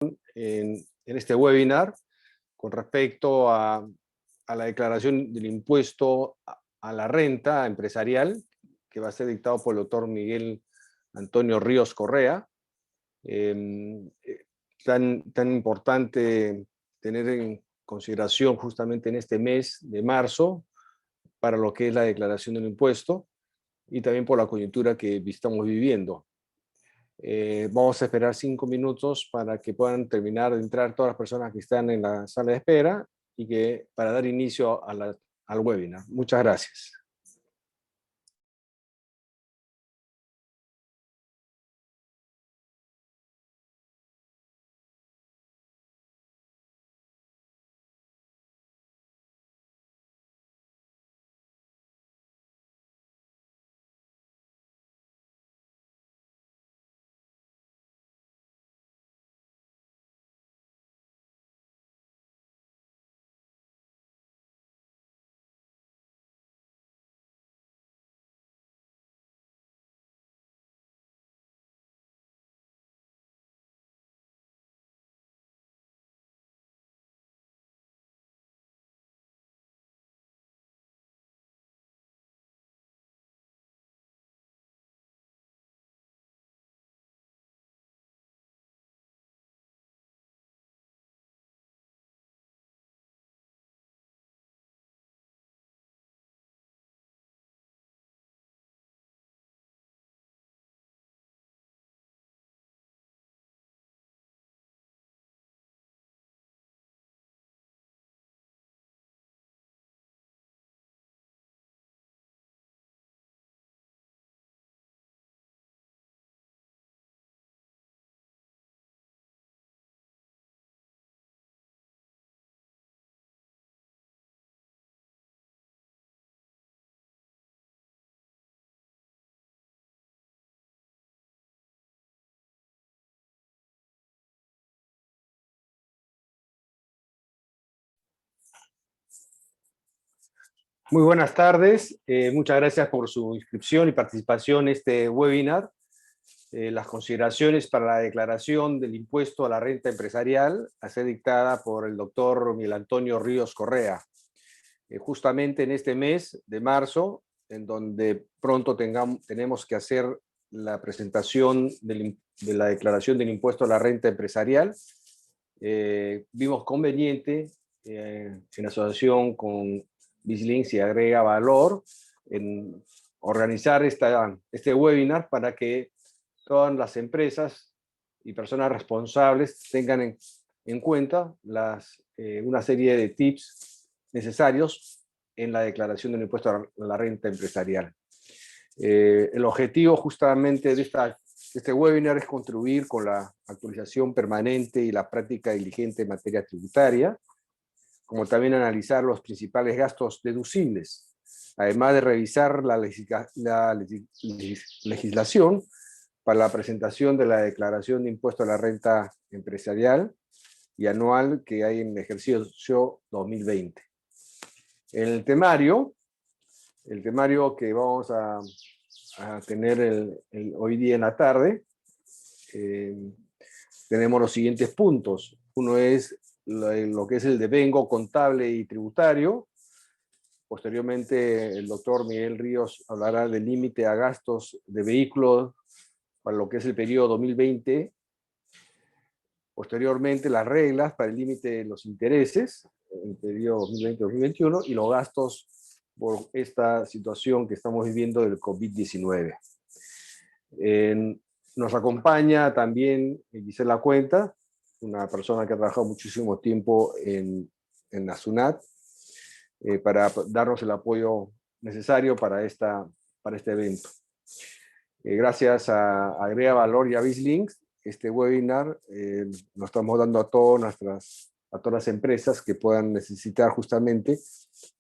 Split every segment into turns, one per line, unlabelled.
en este webinar con respecto a la declaración del impuesto a la renta empresarial, que va a ser dictado por el doctor Miguel Antonio Ríos Correa. Tan importante tener en consideración justamente en este mes de marzo para lo que es la declaración del impuesto y también por la coyuntura que estamos viviendo. Vamos a esperar 5 minutos para que puedan terminar de entrar todas las personas que están en la sala de espera y para dar inicio al webinar. Muchas gracias. Muy buenas tardes. Muchas gracias por su inscripción y participación en este webinar. Las consideraciones para la declaración del impuesto a la renta empresarial a ser dictada por el doctor Miguel Antonio Ríos Correa. Justamente en este mes de marzo, en donde pronto tenemos que hacer la presentación de la declaración del impuesto a la renta empresarial, vimos conveniente, en asociación con BizLinks y Agrega Valor, en organizar este webinar para que todas las empresas y personas responsables tengan en cuenta una serie de tips necesarios en la declaración del impuesto a la renta empresarial. El objetivo justamente de este webinar es contribuir con la actualización permanente y la práctica diligente en materia tributaria, como también analizar los principales gastos deducibles, además de revisar la legislación para la presentación de la declaración de impuesto a la renta empresarial y anual que hay en el ejercicio 2020. En el temario que vamos a tener hoy día en la tarde, tenemos los siguientes puntos. Uno es lo que es el devengo contable y tributario. Posteriormente, el doctor Miguel Ríos hablará del límite a gastos de vehículos para lo que es el periodo 2020. Posteriormente, las reglas para el límite de los intereses en el periodo 2020-2021 y los gastos por esta situación que estamos viviendo del COVID-19. Nos acompaña también Gisela Cuenta, una persona que ha trabajado muchísimo tiempo en la SUNAT, para darnos el apoyo necesario para este evento. Gracias a Agrega Valor y a BizLinks, este webinar nos estamos dando a todas las empresas que puedan necesitar justamente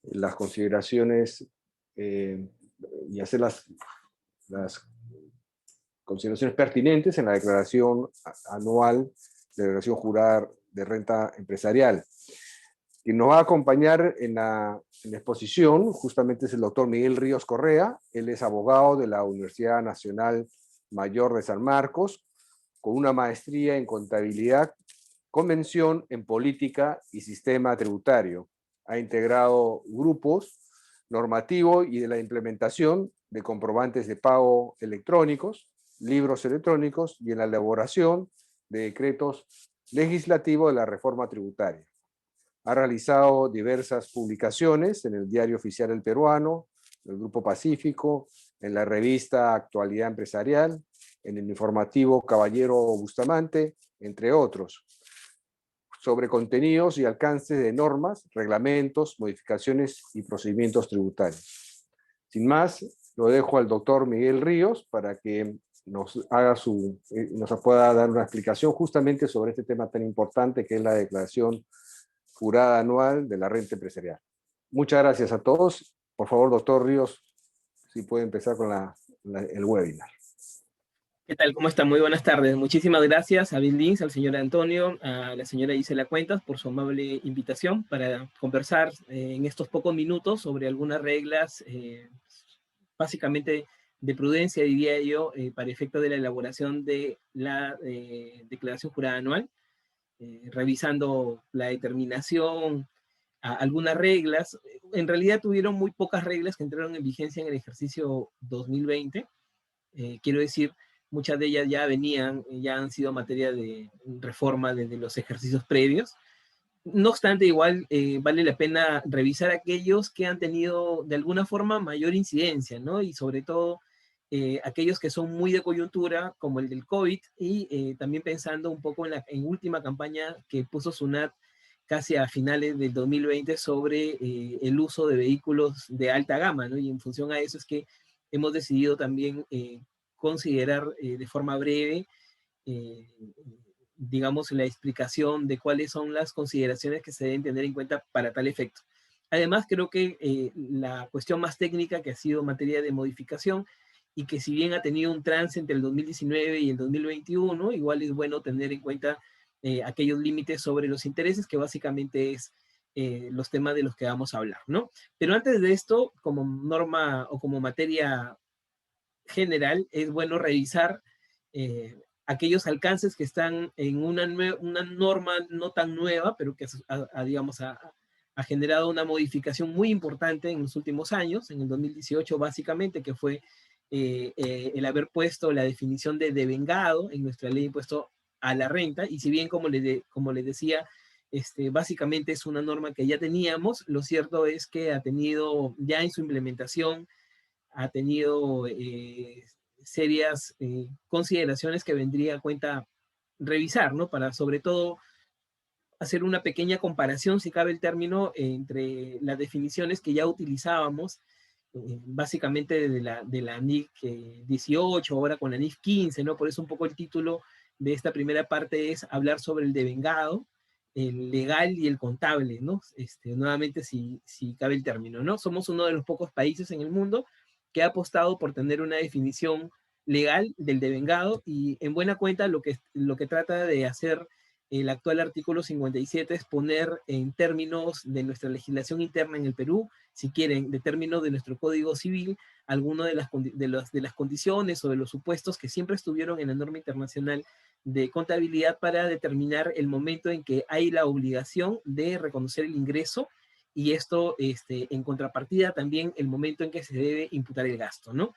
las consideraciones y hacer las consideraciones pertinentes en la declaración anual, de declaración jurada de renta empresarial. Quien nos va a acompañar en la exposición justamente es el doctor Miguel Ríos Correa. Él es abogado de la Universidad Nacional Mayor de San Marcos, con una maestría en contabilidad convención en política y sistema tributario. Ha integrado grupos normativos y de la implementación de comprobantes de pago electrónicos, libros electrónicos y en la elaboración de decretos legislativos de la reforma tributaria. Ha realizado diversas publicaciones en el Diario Oficial del Peruano, en el Grupo Pacífico, en la revista Actualidad Empresarial, en el informativo Caballero Bustamante, entre otros, sobre contenidos y alcances de normas, reglamentos, modificaciones y procedimientos tributarios. Sin más, lo dejo al doctor Miguel Ríos para que nos pueda dar una explicación justamente sobre este tema tan importante que es la declaración jurada anual de la renta empresarial. Muchas gracias a todos. Por favor, doctor Ríos, si puede empezar con el webinar.
¿Qué tal? ¿Cómo está? Muy buenas tardes. Muchísimas gracias a Bill Lins, al señor Antonio, a la señora Gisela Cuentas por su amable invitación para conversar en estos pocos minutos sobre algunas reglas, básicamente de prudencia, diría yo, para efecto de la elaboración de la declaración jurada anual, revisando la determinación, algunas reglas. En realidad tuvieron muy pocas reglas que entraron en vigencia en el ejercicio 2020. Quiero decir, muchas de ellas ya venían, ya han sido materia de reforma desde los ejercicios previos. No obstante, igual vale la pena revisar aquellos que han tenido de alguna forma mayor incidencia, ¿no? Y sobre todo aquellos que son muy de coyuntura, como el del COVID, y también pensando un poco en última campaña que puso SUNAT casi a finales del 2020 sobre el uso de vehículos de alta gama, ¿no? Y en función a eso es que hemos decidido también considerar de forma breve, eh, digamos, la explicación de cuáles son las consideraciones que se deben tener en cuenta para tal efecto. Además, creo que la cuestión más técnica que ha sido materia de modificación y que si bien ha tenido un trance entre el 2019 y el 2021, igual es bueno tener en cuenta aquellos límites sobre los intereses, que básicamente es los temas de los que vamos a hablar, ¿no? Pero antes de esto, como norma o como materia general, es bueno revisar aquellos alcances que están en una norma no tan nueva, pero que digamos, ha generado una modificación muy importante en los últimos años, en el 2018 básicamente, que fue el haber puesto la definición de devengado en nuestra ley de impuesto a la renta, y si bien, como les decía, básicamente es una norma que ya teníamos, lo cierto es que ha tenido ya en su implementación, ha tenido serias consideraciones que vendría a cuenta revisar, ¿no? Para sobre todo hacer una pequeña comparación, si cabe el término, entre las definiciones que ya utilizábamos, básicamente de la NIC 18, ahora con la NIC 15, ¿no? Por eso un poco el título de esta primera parte es hablar sobre el devengado, el legal y el contable, ¿no? Nuevamente, si cabe el término, ¿no? Somos uno de los pocos países en el mundo que ha apostado por tener una definición legal del devengado, y en buena cuenta lo que trata de hacer el actual artículo 57 es poner en términos de nuestra legislación interna en el Perú, si quieren, de términos de nuestro Código Civil, algunas de las condiciones o de los supuestos que siempre estuvieron en la norma internacional de contabilidad para determinar el momento en que hay la obligación de reconocer el ingreso, y esto en contrapartida también el momento en que se debe imputar el gasto, ¿no?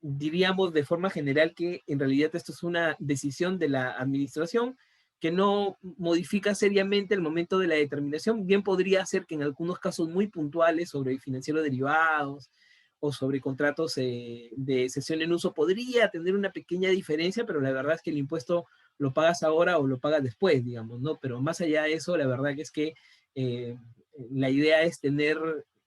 Diríamos de forma general que en realidad esto es una decisión de la administración que no modifica seriamente el momento de la determinación. Bien podría ser que en algunos casos muy puntuales sobre financieros derivados o sobre contratos de cesión en uso podría tener una pequeña diferencia, pero la verdad es que el impuesto lo pagas ahora o lo pagas después, digamos, ¿no? Pero más allá de eso, la verdad que es que eh, la idea es tener,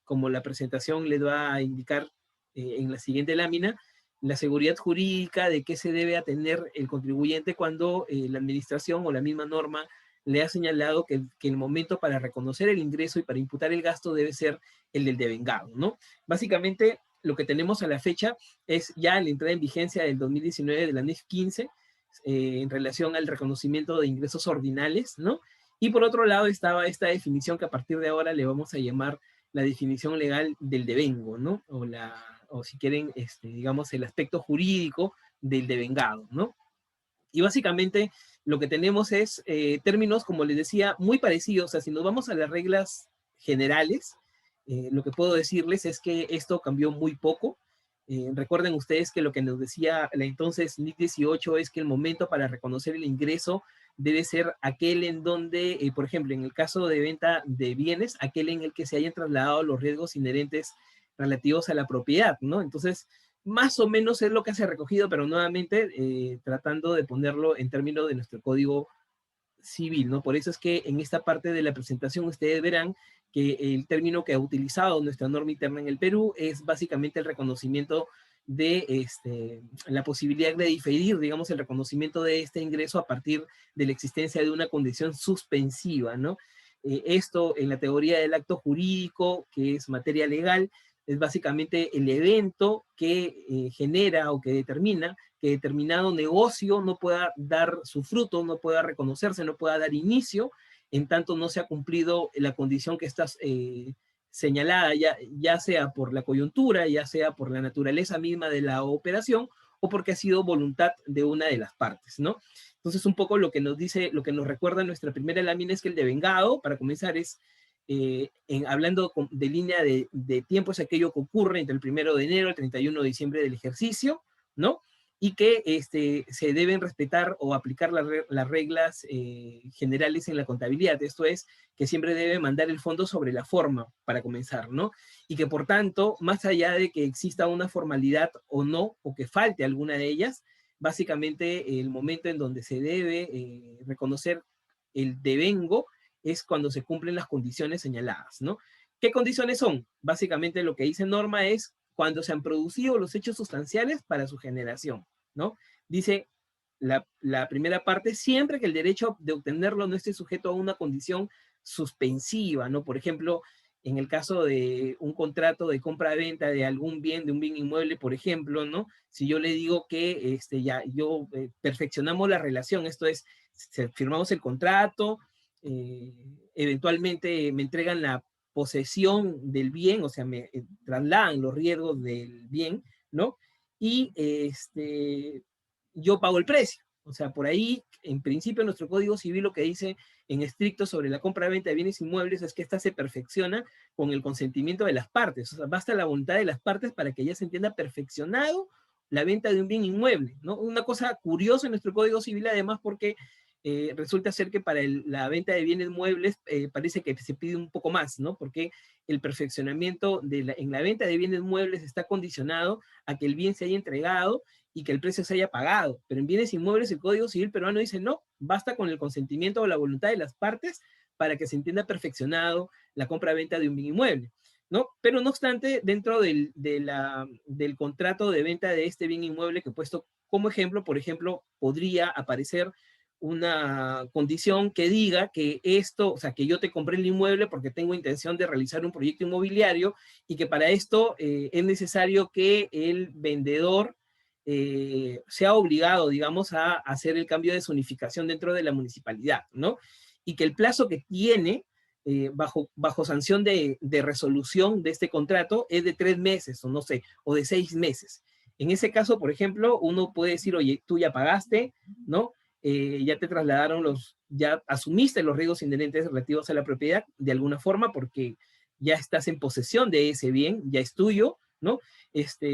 como la presentación les va a indicar en la siguiente lámina, la seguridad jurídica de qué se debe atener el contribuyente cuando la administración o la misma norma le ha señalado que el momento para reconocer el ingreso y para imputar el gasto debe ser el del devengado, ¿no? Básicamente, lo que tenemos a la fecha es ya la entrada en vigencia del 2019 de la NIF 15 en relación al reconocimiento de ingresos ordinales, ¿no? Y por otro lado estaba esta definición que a partir de ahora le vamos a llamar la definición legal del devengo, ¿no? O si quieren, digamos, el aspecto jurídico del devengado, ¿no? Y básicamente lo que tenemos es términos, como les decía, muy parecidos. O sea, si nos vamos a las reglas generales, lo que puedo decirles es que esto cambió muy poco. Recuerden ustedes que lo que nos decía la entonces NIC 18 es que el momento para reconocer el ingreso debe ser aquel en donde, por ejemplo, en el caso de venta de bienes, aquel en el que se hayan trasladado los riesgos inherentes relativos a la propiedad, ¿no? Entonces, más o menos es lo que se ha recogido, pero nuevamente tratando de ponerlo en términos de nuestro código civil, ¿no? Por eso es que en esta parte de la presentación ustedes verán que el término que ha utilizado nuestra norma interna en el Perú es básicamente el reconocimiento de la posibilidad de diferir, digamos, el reconocimiento de este ingreso a partir de la existencia de una condición suspensiva, ¿no? Esto en la teoría del acto jurídico, que es materia legal, es básicamente el evento que genera o que determina que determinado negocio no pueda dar su fruto, no pueda reconocerse, no pueda dar inicio, en tanto no se ha cumplido la condición que está señalada, ya sea por la coyuntura, ya sea por la naturaleza misma de la operación, o porque ha sido voluntad de una de las partes, ¿no? Entonces, un poco lo que nos dice, lo que nos recuerda nuestra primera lámina es que el devengado, para comenzar, es hablando de línea de tiempo, es aquello que ocurre entre el 1 de enero y el 31 de diciembre del ejercicio, ¿no? Y que se deben respetar o aplicar las reglas generales en la contabilidad. Esto es, que siempre debe mandar el fondo sobre la forma, para comenzar, ¿no? Y que, por tanto, más allá de que exista una formalidad o no, o que falte alguna de ellas, básicamente el momento en donde se debe reconocer el devengo es cuando se cumplen las condiciones señaladas, ¿no? ¿Qué condiciones son? Básicamente lo que dice norma es cuando se han producido los hechos sustanciales para su generación, ¿no? Dice la primera parte, siempre que el derecho de obtenerlo no esté sujeto a una condición suspensiva, ¿no? Por ejemplo, en el caso de un contrato de compra-venta de algún bien, de un bien inmueble, por ejemplo, ¿no? Si yo le digo que perfeccionamos la relación, esto es, firmamos el contrato, eventualmente me entregan la posesión del bien, o sea, me trasladan los riesgos del bien, ¿no? Y yo pago el precio. O sea, por ahí, en principio, nuestro Código Civil lo que dice en estricto sobre la compra-venta de bienes inmuebles es que ésta se perfecciona con el consentimiento de las partes. O sea, basta la voluntad de las partes para que ya se entienda perfeccionado la venta de un bien inmueble, ¿no? Una cosa curiosa en nuestro Código Civil, además, porque resulta ser que para la venta de bienes muebles parece que se pide un poco más, ¿no? Porque el perfeccionamiento en la venta de bienes muebles está condicionado a que el bien se haya entregado y que el precio se haya pagado. Pero en bienes inmuebles el Código Civil peruano dice no, basta con el consentimiento o la voluntad de las partes para que se entienda perfeccionado la compra-venta de un bien inmueble, ¿no? Pero no obstante, dentro del contrato de venta de este bien inmueble que he puesto como ejemplo, por ejemplo, podría aparecer una condición que diga que esto, o sea, que yo te compré el inmueble porque tengo intención de realizar un proyecto inmobiliario y que para esto es necesario que el vendedor sea obligado, digamos, a hacer el cambio de zonificación dentro de la municipalidad, ¿no? Y que el plazo que tiene bajo sanción de resolución de este contrato es de 3 meses, o no sé, o de 6 meses. En ese caso, por ejemplo, uno puede decir, oye, tú ya pagaste, ¿no? Ya te trasladaron ya asumiste los riesgos inherentes relativos a la propiedad de alguna forma porque ya estás en posesión de ese bien, ya es tuyo, ¿no?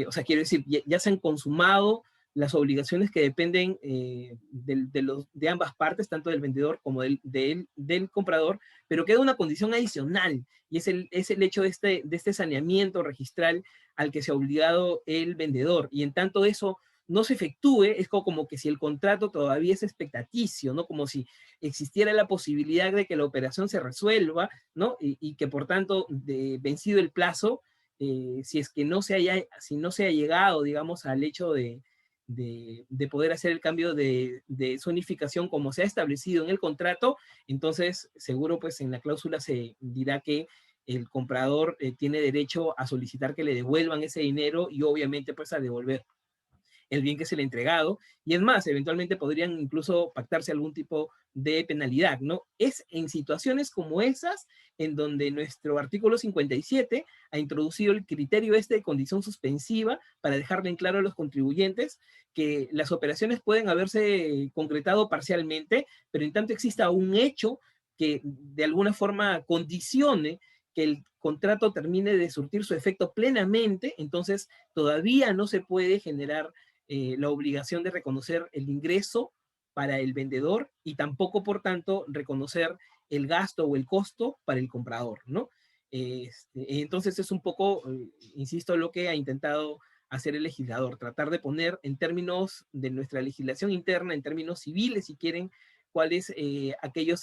O sea, quiero decir, ya se han consumado las obligaciones que dependen de ambas partes, tanto del vendedor como del comprador, pero queda una condición adicional, y es el hecho de este saneamiento registral al que se ha obligado el vendedor, y en tanto eso no se efectúe, es como que si el contrato todavía es expectaticio, ¿no? Como si existiera la posibilidad de que la operación se resuelva, ¿no? Y que por tanto, vencido el plazo, si es que si no se ha llegado, digamos, al hecho de poder hacer el cambio de zonificación como se ha establecido en el contrato, entonces seguro pues en la cláusula se dirá que el comprador tiene derecho a solicitar que le devuelvan ese dinero y obviamente pues a devolver el bien que se le ha entregado, y es más, eventualmente podrían incluso pactarse algún tipo de penalidad, ¿no? Es en situaciones como esas en donde nuestro artículo 57 ha introducido el criterio este de condición suspensiva para dejarle en claro a los contribuyentes que las operaciones pueden haberse concretado parcialmente, pero en tanto exista un hecho que de alguna forma condicione que el contrato termine de surtir su efecto plenamente, entonces todavía no se puede generar la obligación de reconocer el ingreso para el vendedor y tampoco, por tanto, reconocer el gasto o el costo para el comprador, ¿no? Entonces es un poco, insisto, lo que ha intentado hacer el legislador, tratar de poner en términos de nuestra legislación interna, en términos civiles, si quieren, cuáles aquellos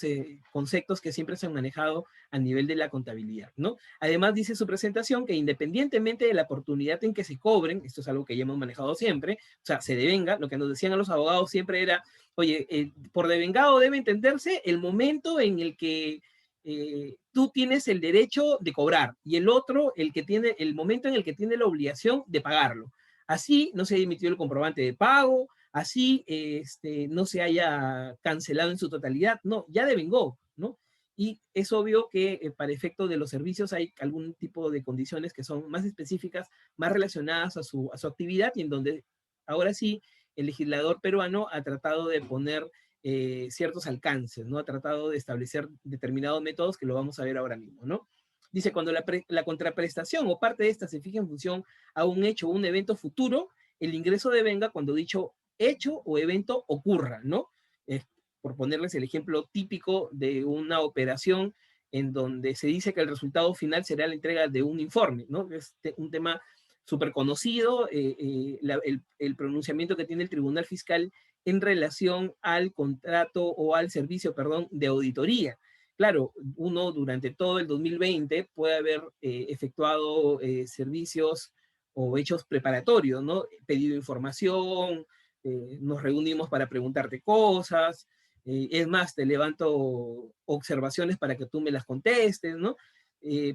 conceptos que siempre se han manejado a nivel de la contabilidad, ¿no? Además, dice su presentación que independientemente de la oportunidad en que se cobren, esto es algo que ya hemos manejado siempre, o sea, se devenga, lo que nos decían a los abogados siempre era, oye, por devengado debe entenderse el momento en el que tú tienes el derecho de cobrar y el otro el momento en el que tiene la obligación de pagarlo. Así no se emitió el comprobante de pago, así no se haya cancelado en su totalidad, no, ya devengó, ¿no? Y es obvio que para efecto de los servicios hay algún tipo de condiciones que son más específicas, más relacionadas a su actividad y en donde ahora sí el legislador peruano ha tratado de poner ciertos alcances, ¿no? Ha tratado de establecer determinados métodos que lo vamos a ver ahora mismo, ¿no? Dice, cuando la contraprestación o parte de esta se fija en función a un hecho o un evento futuro, el ingreso devenga cuando dicho hecho o evento ocurra, ¿no? Por ponerles el ejemplo típico de una operación en donde se dice que el resultado final será la entrega de un informe, ¿no? Es un tema súper conocido, el pronunciamiento que tiene el Tribunal Fiscal en relación al contrato o al servicio, perdón, de auditoría. Claro, uno durante todo el 2020 puede haber efectuado servicios o hechos preparatorios, ¿no? Pedido información, nos reunimos para preguntarte cosas, es más, te levanto observaciones para que tú me las contestes, ¿no?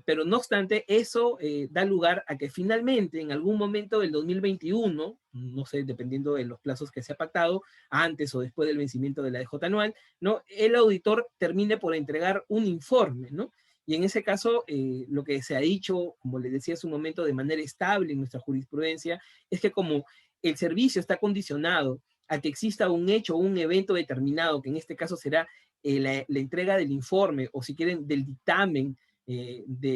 Pero no obstante, eso da lugar a que finalmente, en algún momento del 2021, no sé, dependiendo de los plazos que se ha pactado, antes o después del vencimiento de la DJ anual, ¿no? El auditor termine por entregar un informe, ¿no? Y en ese caso, lo que se ha dicho, como les decía hace un momento, de manera estable en nuestra jurisprudencia, es que como el servicio está condicionado a que exista un hecho o un evento determinado, que en este caso será la entrega del informe o si quieren del dictamen del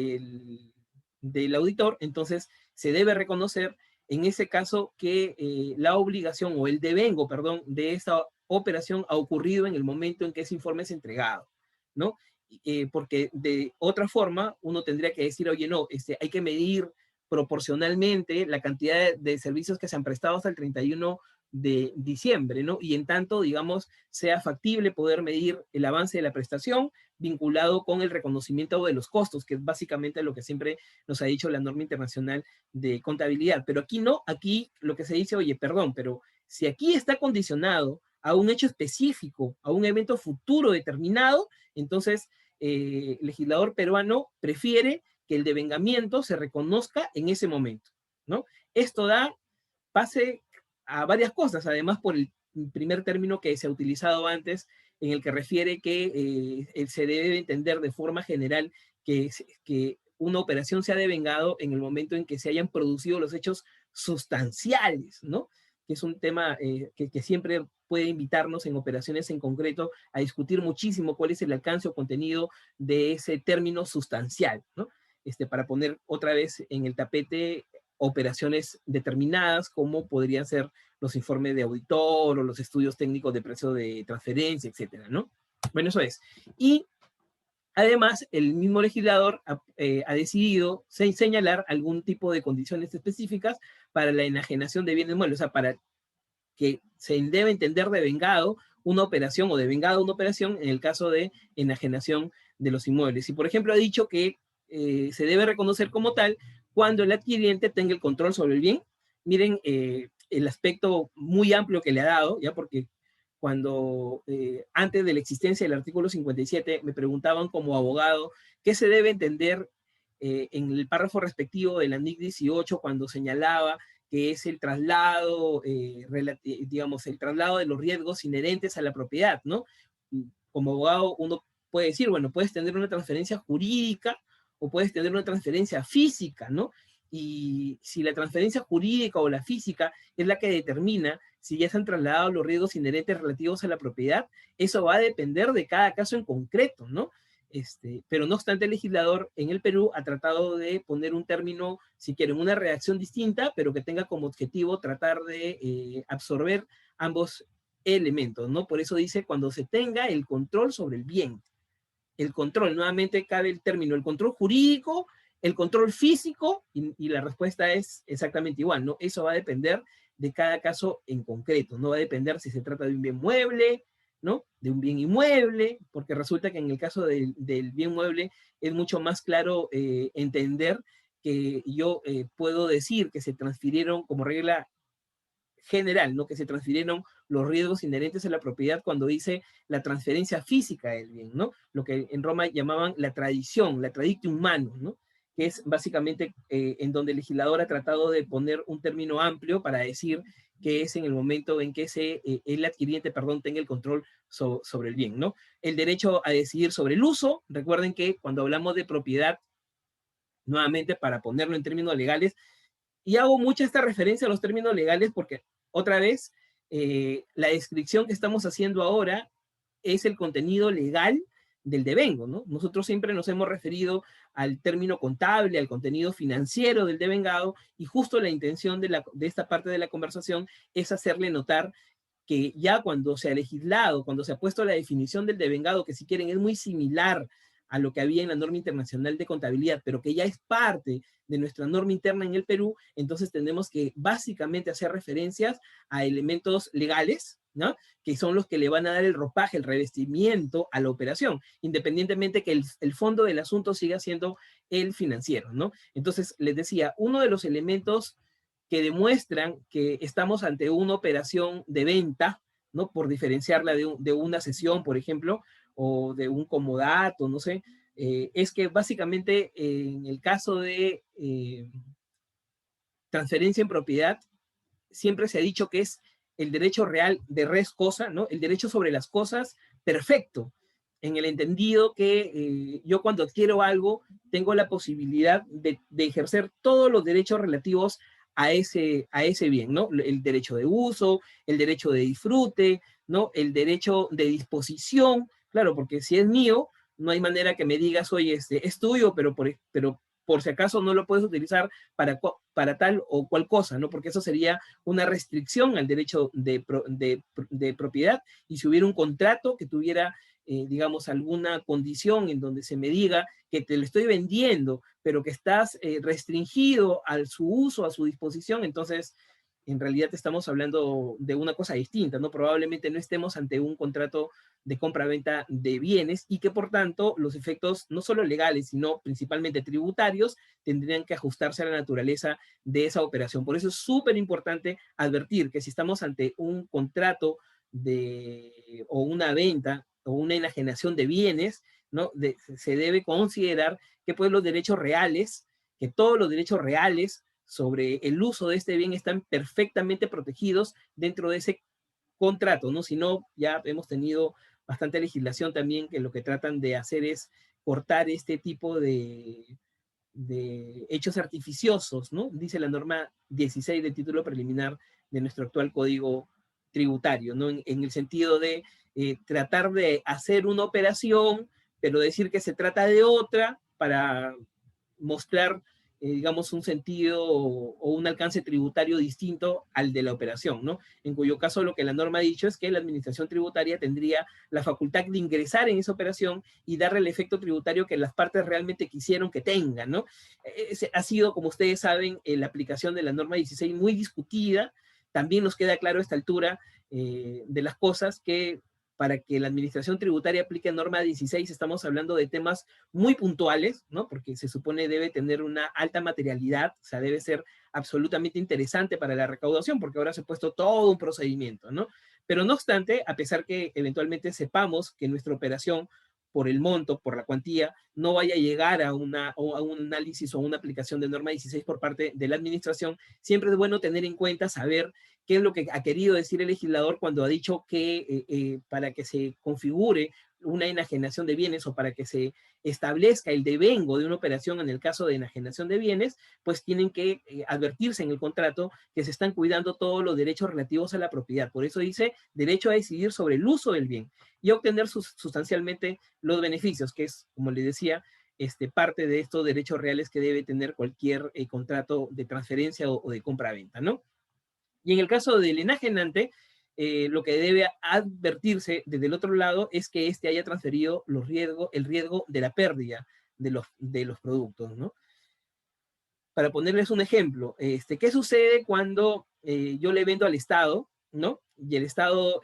auditor, entonces se debe reconocer en ese caso que la obligación o el devengo, perdón, de esta operación ha ocurrido en el momento en que ese informe es entregado, ¿no? Porque de otra forma uno tendría que decir, oye, no, hay que medir proporcionalmente la cantidad de servicios que se han prestado hasta el 31 de diciembre, ¿no? Y en tanto, digamos, sea factible poder medir el avance de la prestación vinculado con el reconocimiento de los costos, que es básicamente lo que siempre nos ha dicho la norma internacional de contabilidad. Pero aquí no, aquí lo que se dice, oye, perdón, pero si aquí está condicionado a un hecho específico, a un evento futuro determinado, entonces el legislador peruano prefiere que el devengamiento se reconozca en ese momento, ¿no? Esto da pase a varias cosas, además por el primer término que se ha utilizado antes, en el que refiere que se debe entender de forma general que una operación se ha devengado en el momento en que se hayan producido los hechos sustanciales, ¿no? Que es un tema que siempre puede invitarnos en operaciones en concreto a discutir muchísimo cuál es el alcance o contenido de ese término sustancial, ¿no? Para poner otra vez en el tapete operaciones determinadas, como podrían ser los informes de auditor o los estudios técnicos de precio de transferencia, etcétera, ¿no? Bueno, eso es. Y además, el mismo legislador ha decidido señalar algún tipo de condiciones específicas para la enajenación de bienes muebles, o sea, para que se debe entender devengado una operación o devengada una operación en el caso de enajenación de los inmuebles. Y, por ejemplo, ha dicho que se debe reconocer como tal cuando el adquiriente tenga el control sobre el bien. Miren el aspecto muy amplio que le ha dado, ya porque cuando antes de la existencia del artículo 57 me preguntaban como abogado qué se debe entender en el párrafo respectivo de la NIC 18 cuando señalaba que es el traslado, digamos, el traslado de los riesgos inherentes a la propiedad, ¿no? Como abogado uno puede decir, bueno, puedes tener una transferencia jurídica o puedes tener una transferencia física, ¿no? Y si la transferencia jurídica o la física es la que determina si ya se han trasladado los riesgos inherentes relativos a la propiedad, eso va a depender de cada caso en concreto, ¿no? Pero no obstante, el legislador en el Perú ha tratado de poner un término, si quieren, una redacción distinta, pero que tenga como objetivo tratar de absorber ambos elementos, ¿no? Por eso dice cuando se tenga el control sobre el bien. El control, nuevamente cabe el término, el control jurídico, el control físico, y la respuesta es exactamente igual, ¿no? Eso va a depender de cada caso en concreto, no va a depender si se trata de un bien mueble, ¿no? De un bien inmueble, porque resulta que en el caso del bien mueble es mucho más claro entender que yo puedo decir que se transfirieron como regla general, ¿no? Que se transfirieron los riesgos inherentes a la propiedad cuando dice la transferencia física del bien, ¿no? Lo que en Roma llamaban la tradición, la traditio humano, ¿no? Que es básicamente en donde el legislador ha tratado de poner un término amplio para decir que es en el momento en que el adquiriente, perdón, tenga el control sobre el bien, ¿no? El derecho a decidir sobre el uso, recuerden que cuando hablamos de propiedad, nuevamente para ponerlo en términos legales, y hago mucha esta referencia a los términos legales porque, otra vez, la descripción que estamos haciendo ahora es el contenido legal del devengo, ¿no? Nosotros siempre nos hemos referido al término contable, al contenido financiero del devengado, y justo la intención de esta parte de la conversación es hacerle notar que ya cuando se ha legislado, cuando se ha puesto la definición del devengado, que si quieren es muy similar a lo que había en la norma internacional de contabilidad, pero que ya es parte de nuestra norma interna en el Perú, entonces tenemos que básicamente hacer referencias a elementos legales, ¿no? Que son los que le van a dar el ropaje, el revestimiento a la operación, independientemente que el fondo del asunto siga siendo el financiero, ¿no? Entonces, les decía, uno de los elementos que demuestran que estamos ante una operación de venta, ¿no? Por diferenciarla de una cesión, por ejemplo, o de un comodato, no sé, es que básicamente en el caso de transferencia en propiedad, siempre se ha dicho que es el derecho real de res cosa, ¿no? El derecho sobre las cosas perfecto, en el entendido que yo cuando adquiero algo tengo la posibilidad de ejercer todos los derechos relativos a ese bien, ¿no? El derecho de uso, el derecho de disfrute, ¿no? El derecho de disposición, claro, porque si es mío, no hay manera que me digas, oye, es tuyo, pero por si acaso no lo puedes utilizar para tal o cual cosa, ¿no? Porque eso sería una restricción al derecho de propiedad, y si hubiera un contrato que tuviera, digamos, alguna condición en donde se me diga que te lo estoy vendiendo, pero que estás restringido a su uso, a su disposición, entonces en realidad estamos hablando de una cosa distinta, ¿no? Probablemente no estemos ante un contrato de compra-venta de bienes y que por tanto los efectos no solo legales, sino principalmente tributarios, tendrían que ajustarse a la naturaleza de esa operación. Por eso es súper importante advertir que si estamos ante un contrato o una venta o una enajenación de bienes, ¿no? Se debe considerar que pues los derechos reales, que todos los derechos reales sobre el uso de este bien están perfectamente protegidos dentro de ese contrato, ¿no? Si no, ya hemos tenido bastante legislación también que lo que tratan de hacer es cortar este tipo de hechos artificiosos, ¿no? Dice la norma 16 del título preliminar de nuestro actual código tributario, ¿no? En el sentido de tratar de hacer una operación, pero decir que se trata de otra para mostrar, digamos, un sentido o un alcance tributario distinto al de la operación, ¿no? En cuyo caso lo que la norma ha dicho es que la administración tributaria tendría la facultad de ingresar en esa operación y darle el efecto tributario que las partes realmente quisieron que tengan, ¿no? Ha sido, como ustedes saben, la aplicación de la norma 16 muy discutida. También nos queda claro a esta altura de las cosas que para que la administración tributaria aplique norma 16 estamos hablando de temas muy puntuales, ¿no? Porque se supone debe tener una alta materialidad, o sea, debe ser absolutamente interesante para la recaudación, porque ahora se ha puesto todo un procedimiento, ¿no? Pero no obstante, a pesar que eventualmente sepamos que nuestra operación por el monto, por la cuantía, no vaya a llegar a un análisis o a una aplicación de norma 16 por parte de la administración. Siempre es bueno tener en cuenta, saber qué es lo que ha querido decir el legislador cuando ha dicho que para que se configure una enajenación de bienes o para que se establezca el devengo de una operación en el caso de enajenación de bienes, pues tienen que advertirse en el contrato que se están cuidando todos los derechos relativos a la propiedad. Por eso dice derecho a decidir sobre el uso del bien y obtener sustancialmente los beneficios, que es, como le decía, parte de estos derechos reales que debe tener cualquier contrato de transferencia o de compra-venta, ¿no? Y en el caso del enajenante, lo que debe advertirse desde el otro lado es que éste haya transferido el riesgo de la pérdida de los productos, ¿no? Para ponerles un ejemplo, ¿qué sucede cuando yo le vendo al Estado, ¿no? Y el Estado,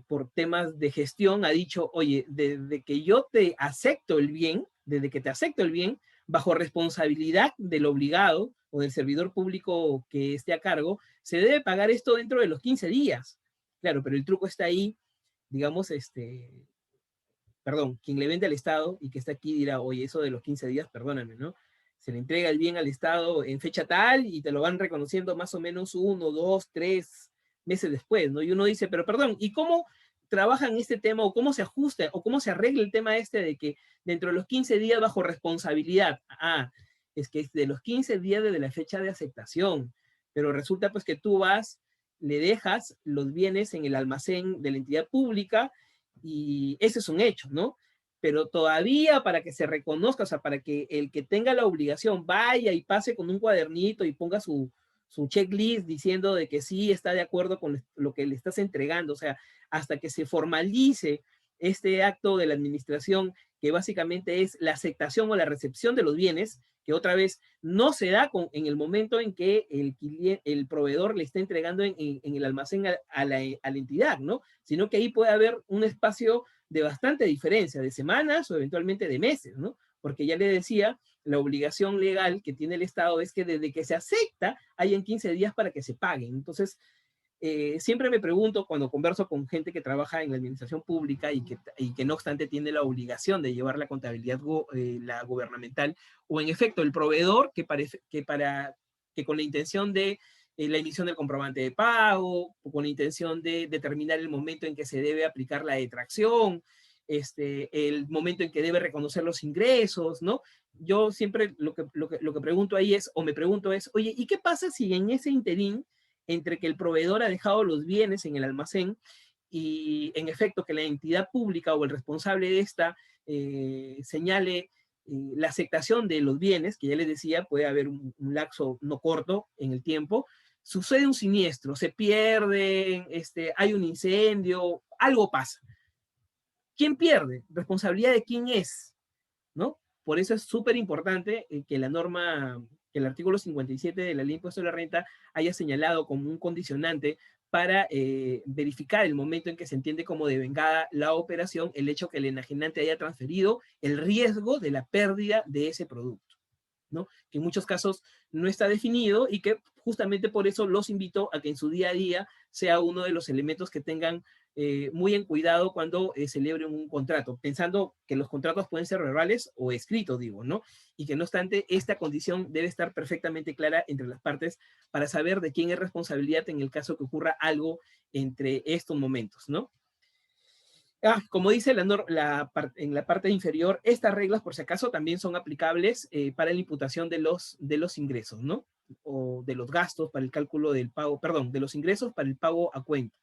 por temas de gestión, ha dicho, oye, desde que yo te acepto el bien, desde que te acepto el bien, bajo responsabilidad del obligado o del servidor público que esté a cargo, se debe pagar esto dentro de los 15 días. Claro, pero el truco está ahí, digamos, perdón, quien le vende al Estado y que está aquí dirá, oye, eso de los 15 días, perdóname, ¿no? Se le entrega el bien al Estado en fecha tal y te lo van reconociendo más o menos 1, 2, 3 meses después, ¿no? Y uno dice, pero perdón, ¿y cómo trabajan este tema o cómo se ajusta o cómo se arregla el tema de que dentro de los 15 días bajo responsabilidad? Ah, es que es de los 15 días desde la fecha de aceptación, pero resulta pues que tú vas, le dejas los bienes en el almacén de la entidad pública y ese es un hecho, ¿no? Pero todavía para que se reconozca, o sea, para que el que tenga la obligación vaya y pase con un cuadernito y ponga su checklist diciendo de que sí está de acuerdo con lo que le estás entregando, o sea, hasta que se formalice este acto de la administración, que básicamente es la aceptación o la recepción de los bienes, que otra vez no se da en el momento en que el proveedor le está entregando en el almacén a la entidad, ¿no? Sino que ahí puede haber un espacio de bastante diferencia, de semanas o eventualmente de meses, ¿no? Porque ya le decía, la obligación legal que tiene el Estado es que desde que se acepta, hayan 15 días para que se paguen. Entonces, siempre me pregunto cuando converso con gente que trabaja en la administración pública y que no obstante tiene la obligación de llevar la contabilidad la gubernamental, o en efecto el proveedor que con la intención de la emisión del comprobante de pago, o con la intención de determinar el momento en que se debe aplicar la detracción, el momento en que debe reconocer los ingresos, ¿no? Yo siempre lo que pregunto ahí es, o me pregunto es, oye, ¿y qué pasa si en ese interín entre que el proveedor ha dejado los bienes en el almacén y en efecto que la entidad pública o el responsable de esta señale la aceptación de los bienes, que ya les decía, puede haber un lapso no corto en el tiempo, sucede un siniestro, se pierden, hay un incendio, algo pasa. ¿Quién pierde? ¿Responsabilidad de quién es? ¿No? Por eso es súper importante que la norma, que el artículo 57 de la Ley de Impuesto de la Renta haya señalado como un condicionante para verificar el momento en que se entiende como devengada la operación, el hecho que el enajenante haya transferido el riesgo de la pérdida de ese producto, ¿no? Que en muchos casos no está definido y que justamente por eso los invito a que en su día a día sea uno de los elementos que tengan muy en cuidado cuando celebren un contrato, pensando que los contratos pueden ser verbales o escritos, digo, ¿no? Y que no obstante, esta condición debe estar perfectamente clara entre las partes para saber de quién es responsabilidad en el caso que ocurra algo entre estos momentos, ¿no? Como dice en la parte inferior, estas reglas, por si acaso, también son aplicables para la imputación de los ingresos, ¿no? O de los gastos para el cálculo del pago, perdón, de los ingresos para el pago a cuenta.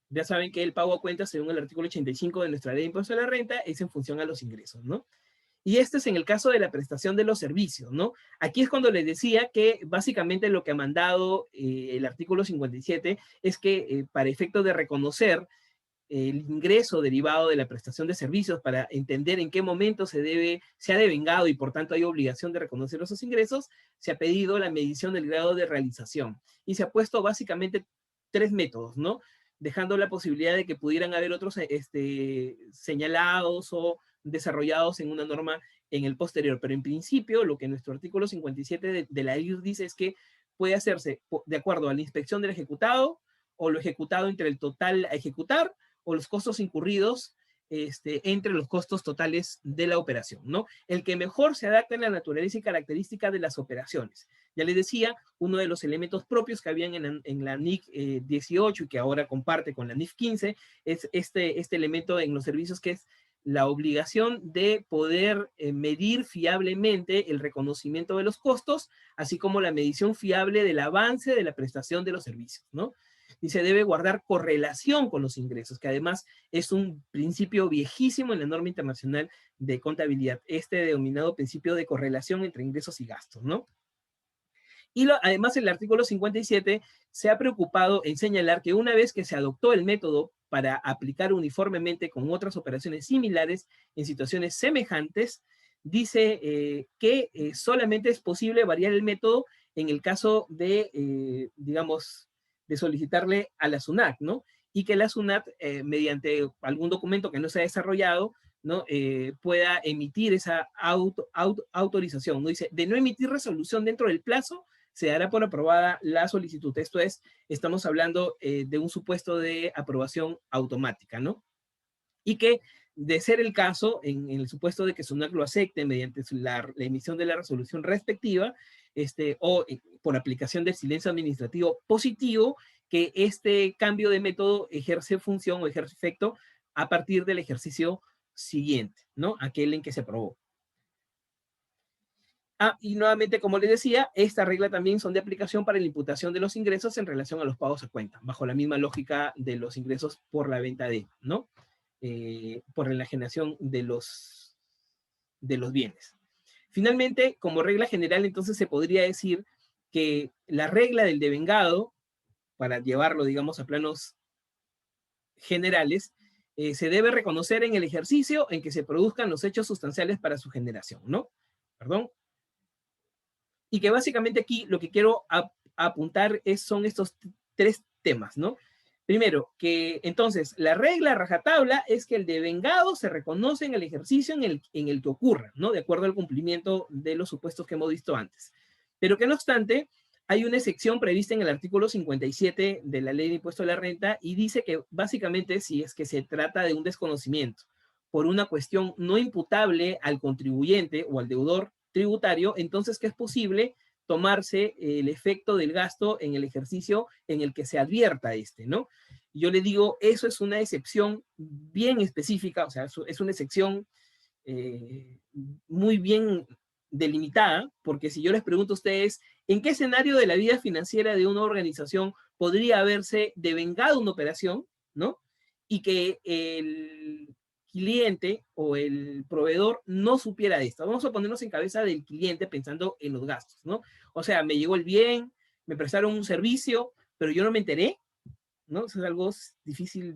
Ya saben que el pago a cuenta, según el artículo 85 de nuestra ley de impuesto a la renta, es en función a los ingresos, ¿no? Y este es en el caso de la prestación de los servicios, ¿no? Aquí es cuando les decía que básicamente lo que ha mandado el artículo 57 es que para efecto de reconocer el ingreso derivado de la prestación de servicios para entender en qué momento se ha devengado y por tanto hay obligación de reconocer esos ingresos, se ha pedido la medición del grado de realización. Y se ha puesto básicamente 3 métodos, ¿no? Dejando la posibilidad de que pudieran haber otros señalados o desarrollados en una norma en el posterior. Pero en principio, lo que nuestro artículo 57 de la IR dice es que puede hacerse de acuerdo a la inspección del ejecutado o lo ejecutado entre el total a ejecutar o los costos incurridos entre los costos totales de la operación, ¿no? El que mejor se adapta a la naturaleza y característica de las operaciones. Ya les decía, uno de los elementos propios que habían en la NIC 18 y que ahora comparte con la NIF 15 es este elemento en los servicios que es la obligación de poder medir fiablemente el reconocimiento de los costos, así como la medición fiable del avance de la prestación de los servicios, ¿no? Y se debe guardar correlación con los ingresos, que además es un principio viejísimo en la norma internacional de contabilidad, este denominado principio de correlación entre ingresos y gastos, ¿no? Y además el artículo 57 se ha preocupado en señalar que una vez que se adoptó el método para aplicar uniformemente con otras operaciones similares en situaciones semejantes, dice que solamente es posible variar el método en el caso de, digamos, de solicitarle a la SUNAT, ¿no? Y que la SUNAT, mediante algún documento que no se ha desarrollado, ¿no? Pueda emitir esa autorización, ¿no? Dice, de no emitir resolución dentro del plazo, se dará por aprobada la solicitud. Esto es, estamos hablando de un supuesto de aprobación automática, ¿no? Y que, de ser el caso, en el supuesto de que SUNAT lo acepte mediante la emisión de la resolución respectiva, o por aplicación del silencio administrativo positivo, que este cambio de método ejerce función o ejerce efecto a partir del ejercicio siguiente, ¿no? Aquel en que se aprobó. Y nuevamente, como les decía, esta regla también son de aplicación para la imputación de los ingresos en relación a los pagos a cuenta, bajo la misma lógica de los ingresos por la venta de, ¿no? Por la enajenación de los bienes. Finalmente, como regla general, entonces se podría decir que la regla del devengado, para llevarlo, digamos, a planos generales, se debe reconocer en el ejercicio en que se produzcan los hechos sustanciales para su generación, ¿no? Perdón. Y que básicamente aquí lo que quiero apuntar son estos tres temas, ¿no? Primero, que entonces la regla rajatabla es que el devengado se reconoce en el ejercicio en el que ocurra, ¿no? De acuerdo al cumplimiento de los supuestos que hemos visto antes. Pero que no obstante, hay una excepción prevista en el artículo 57 de la Ley de Impuesto a la Renta y dice que básicamente si es que se trata de un desconocimiento por una cuestión no imputable al contribuyente o al deudor tributario, entonces que es posible tomarse el efecto del gasto en el ejercicio en el que se advierta ¿no? Yo le digo, eso es una excepción bien específica, o sea, es una excepción muy bien delimitada, porque si yo les pregunto a ustedes, ¿en qué escenario de la vida financiera de una organización podría haberse devengado una operación, ¿no? Y que el cliente o el proveedor no supiera de esto. Vamos a ponernos en cabeza del cliente pensando en los gastos, ¿no? O sea, me llegó el bien, me prestaron un servicio, pero yo no me enteré, ¿no? Eso es algo difícil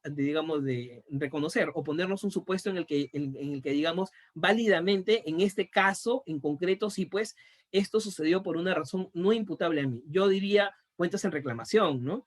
digamos, de reconocer o ponernos un supuesto en el que digamos, válidamente, en este caso, en concreto, sí, pues, esto sucedió por una razón no imputable a mí. Yo diría cuentas en reclamación, ¿no?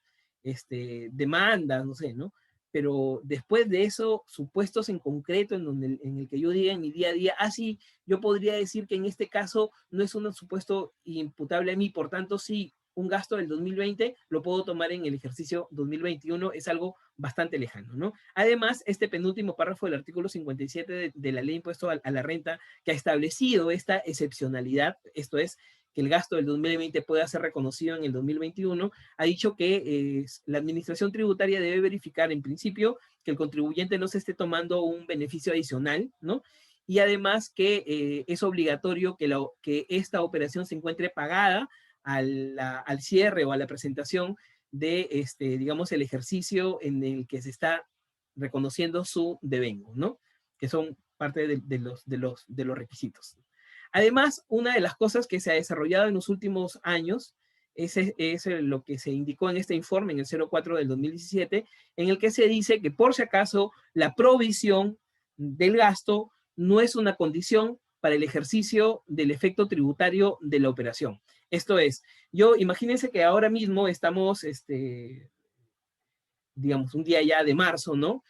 Demandas, no sé, ¿no? Pero después de eso, supuestos en concreto en el que yo diga en mi día a día, sí, yo podría decir que en este caso no es un supuesto imputable a mí, por tanto, sí, un gasto del 2020 lo puedo tomar en el ejercicio 2021, es algo bastante lejano, ¿no? Además, este penúltimo párrafo del artículo 57 de la Ley de Impuesto a la Renta, que ha establecido esta excepcionalidad, esto es, que el gasto del 2020 pueda ser reconocido en el 2021, ha dicho que la administración tributaria debe verificar en principio que el contribuyente no se esté tomando un beneficio adicional, ¿no? Y además que es obligatorio que esta operación se encuentre pagada al cierre o a la presentación de, digamos, el ejercicio en el que se está reconociendo su devengo, ¿no? Que son parte de los requisitos. Además, una de las cosas que se ha desarrollado en los últimos años es lo que se indicó en este informe, en el 04 del 2017, en el que se dice que por si acaso la provisión del gasto no es una condición para el ejercicio del efecto tributario de la operación. Esto es, imagínense que ahora mismo estamos, digamos, un día ya de marzo, ¿no?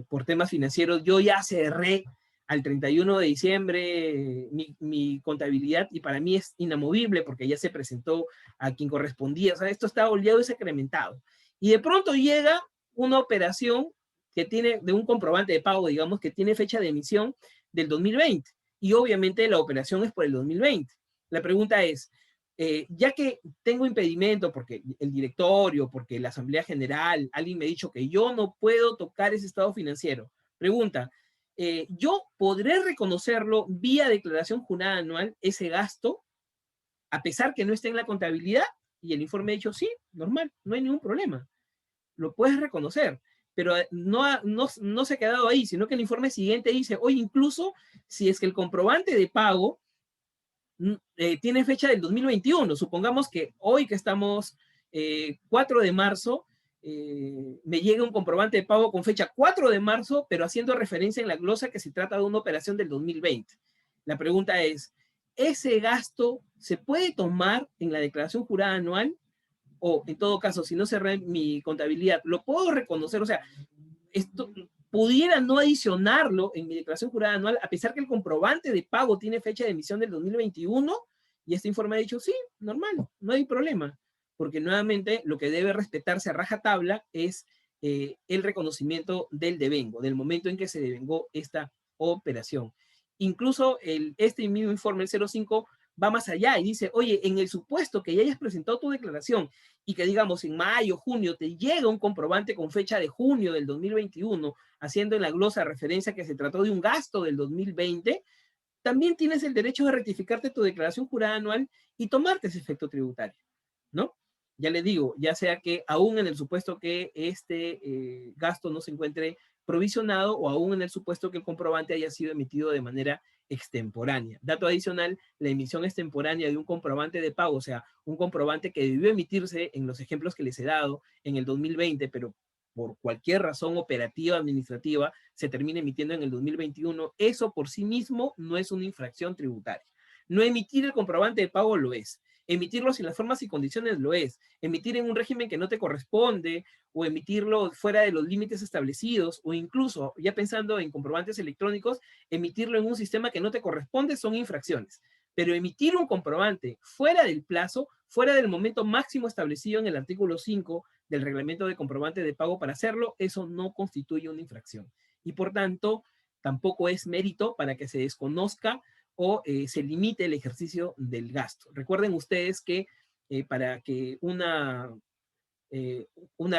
Por temas financieros, yo ya cerré al 31 de diciembre mi contabilidad y para mí es inamovible porque ya se presentó a quien correspondía. O sea, esto está oleado y sacramentado. Y de pronto llega una operación que tiene, de un comprobante de pago, digamos, que tiene fecha de emisión del 2020. Y obviamente la operación es por el 2020. La pregunta es, ya que tengo impedimento porque el directorio, porque la Asamblea General, alguien me ha dicho que yo no puedo tocar ese estado financiero. Pregunta, ¿yo podré reconocerlo vía declaración jurada anual, ese gasto, a pesar que no esté en la contabilidad? Y el informe ha dicho, sí, normal, no hay ningún problema. Lo puedes reconocer, pero no se ha quedado ahí, sino que el informe siguiente dice, oye, incluso si es que el comprobante de pago tiene fecha del 2021, supongamos que hoy que estamos 4 de marzo, me llega un comprobante de pago con fecha 4 de marzo, pero haciendo referencia en la glosa que se trata de una operación del 2020. La pregunta es, ¿ese gasto se puede tomar en la declaración jurada anual? O en todo caso, si no cerré mi contabilidad, ¿lo puedo reconocer? O sea, esto pudiera no adicionarlo en mi declaración jurada anual, a pesar que el comprobante de pago tiene fecha de emisión del 2021, y este informe ha dicho, sí, normal, no hay problema, porque nuevamente lo que debe respetarse a rajatabla es el reconocimiento del devengo, del momento en que se devengó esta operación. Incluso este mismo informe, el 05, va más allá y dice, oye, en el supuesto que ya hayas presentado tu declaración y que digamos en mayo, junio, te llega un comprobante con fecha de junio del 2021, haciendo en la glosa referencia que se trató de un gasto del 2020, también tienes el derecho de rectificarte tu declaración jurada anual y tomarte ese efecto tributario, ¿no? Ya le digo, ya sea que aún en el supuesto que este gasto no se encuentre provisionado o aún en el supuesto que el comprobante haya sido emitido de manera extemporánea. Dato adicional, la emisión extemporánea de un comprobante de pago, o sea, un comprobante que debió emitirse en los ejemplos que les he dado en el 2020, pero por cualquier razón operativa, administrativa, se termina emitiendo en el 2021, eso por sí mismo no es una infracción tributaria. No emitir el comprobante de pago lo es. Emitirlo sin las formas y condiciones lo es. Emitir en un régimen que no te corresponde o emitirlo fuera de los límites establecidos o incluso, ya pensando en comprobantes electrónicos, emitirlo en un sistema que no te corresponde son infracciones. Pero emitir un comprobante fuera del plazo, fuera del momento máximo establecido en el artículo 5 del reglamento de comprobante de pago para hacerlo, eso no constituye una infracción. Y por tanto, tampoco es mérito para que se desconozca o se limite el ejercicio del gasto. Recuerden ustedes que para que una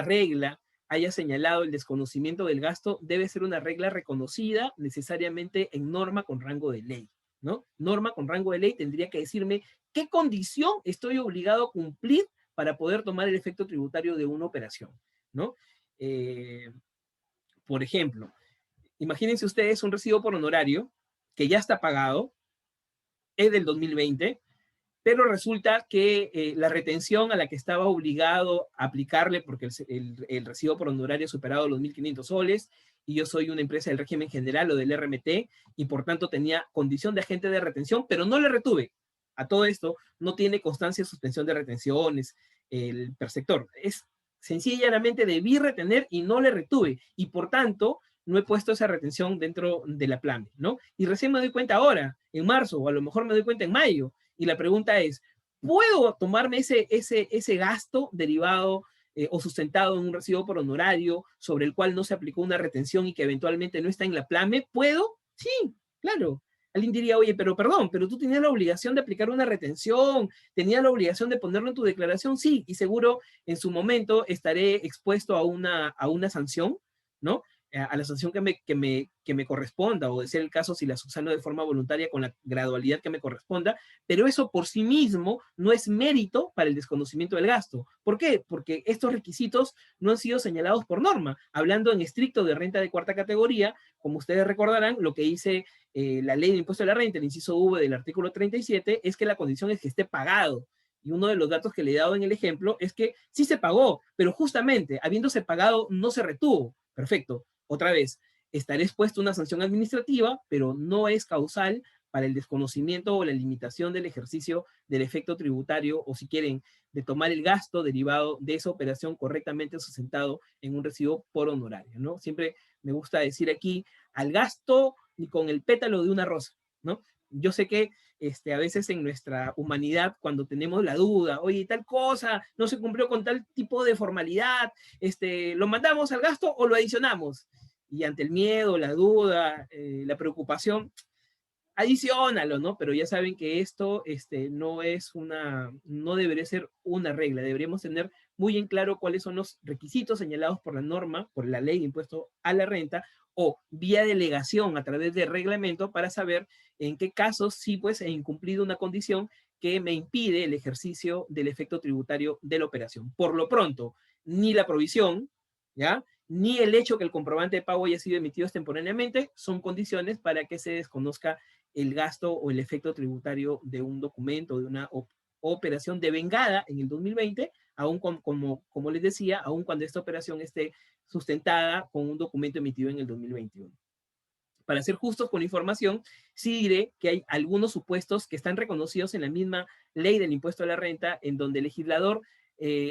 regla haya señalado el desconocimiento del gasto, debe ser una regla reconocida necesariamente en norma con rango de ley, ¿no? Norma con rango de ley tendría que decirme qué condición estoy obligado a cumplir para poder tomar el efecto tributario de una operación, ¿no? Por ejemplo, imagínense ustedes un recibo por honorario que ya está pagado, es del 2020, pero resulta que la retención a la que estaba obligado a aplicarle, porque el recibo por honorario ha superado los 1.500 soles, y yo soy una empresa del régimen general o del RMT, y por tanto tenía condición de agente de retención, pero no le retuve. A todo esto, no tiene constancia de suspensión de retenciones, el perceptor. Es sencillamente debí retener y no le retuve, y por tanto, no he puesto esa retención dentro de la PLAME, ¿no? Y recién me doy cuenta ahora, en marzo, o a lo mejor me doy cuenta en mayo, y la pregunta es, ¿puedo tomarme ese gasto derivado o sustentado en un recibo por honorario sobre el cual no se aplicó una retención y que eventualmente no está en la PLAME? ¿Puedo? Sí, claro. Alguien diría, oye, pero perdón, pero tú tenías la obligación de aplicar una retención, tenías la obligación de ponerlo en tu declaración, sí, y seguro en su momento estaré expuesto a una sanción, ¿no? A la sanción que me corresponda, o de ser el caso si la subsano de forma voluntaria con la gradualidad que me corresponda, pero eso por sí mismo no es mérito para el desconocimiento del gasto. ¿Por qué? Porque estos requisitos no han sido señalados por norma. Hablando en estricto de renta de cuarta categoría, como ustedes recordarán, lo que dice la ley de impuesto a la renta, el inciso V del artículo 37, es que la condición es que esté pagado. Y uno de los datos que le he dado en el ejemplo es que sí se pagó, pero justamente habiéndose pagado no se retuvo. Perfecto. Otra vez, estará expuesto a una sanción administrativa, pero no es causal para el desconocimiento o la limitación del ejercicio del efecto tributario, o si quieren, de tomar el gasto derivado de esa operación correctamente sustentado en un recibo por honorario, ¿no? Siempre me gusta decir aquí, al gasto ni con el pétalo de una rosa, ¿no? Yo sé que a veces en nuestra humanidad, cuando tenemos la duda, oye, tal cosa no se cumplió con tal tipo de formalidad, ¿lo mandamos al gasto o lo adicionamos? y ante el miedo, la duda, la preocupación, adiciónalo, ¿no? Pero ya saben que esto no debería ser una regla, deberíamos tener muy en claro cuáles son los requisitos señalados por la norma, por la ley de impuesto a la renta, o vía delegación a través de reglamento para saber en qué casos sí pues he incumplido una condición que me impide el ejercicio del efecto tributario de la operación. Por lo pronto, ni la provisión, ¿ya? Ni el hecho que el comprobante de pago haya sido emitido extemporáneamente son condiciones para que se desconozca el gasto o el efecto tributario de un documento, de una operación devengada en el 2020, aún como les decía, aún cuando esta operación esté sustentada con un documento emitido en el 2021. Para ser justos con la información, sí diré que hay algunos supuestos que están reconocidos en la misma ley del impuesto a la renta, en donde el legislador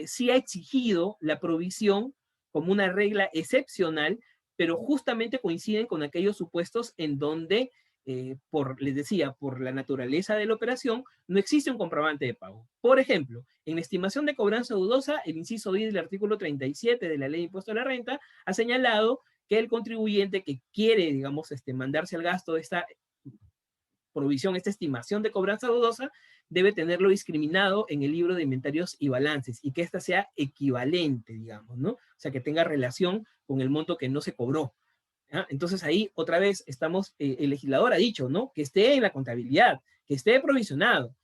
sí ha exigido la provisión como una regla excepcional, pero justamente coinciden con aquellos supuestos en donde, les decía, por la naturaleza de la operación, no existe un comprobante de pago. Por ejemplo, en la estimación de cobranza dudosa, el inciso 10 del artículo 37 de la ley de impuesto a la renta ha señalado que el contribuyente que quiere, digamos, mandarse al gasto de esta provisión, esta estimación de cobranza dudosa, debe tenerlo discriminado en el libro de inventarios y balances y que ésta sea equivalente, digamos, ¿no? O sea, que tenga relación con el monto que no se cobró. ¿Ya? Entonces ahí otra vez estamos, el legislador ha dicho, ¿no? Que esté en la contabilidad, que esté provisionado.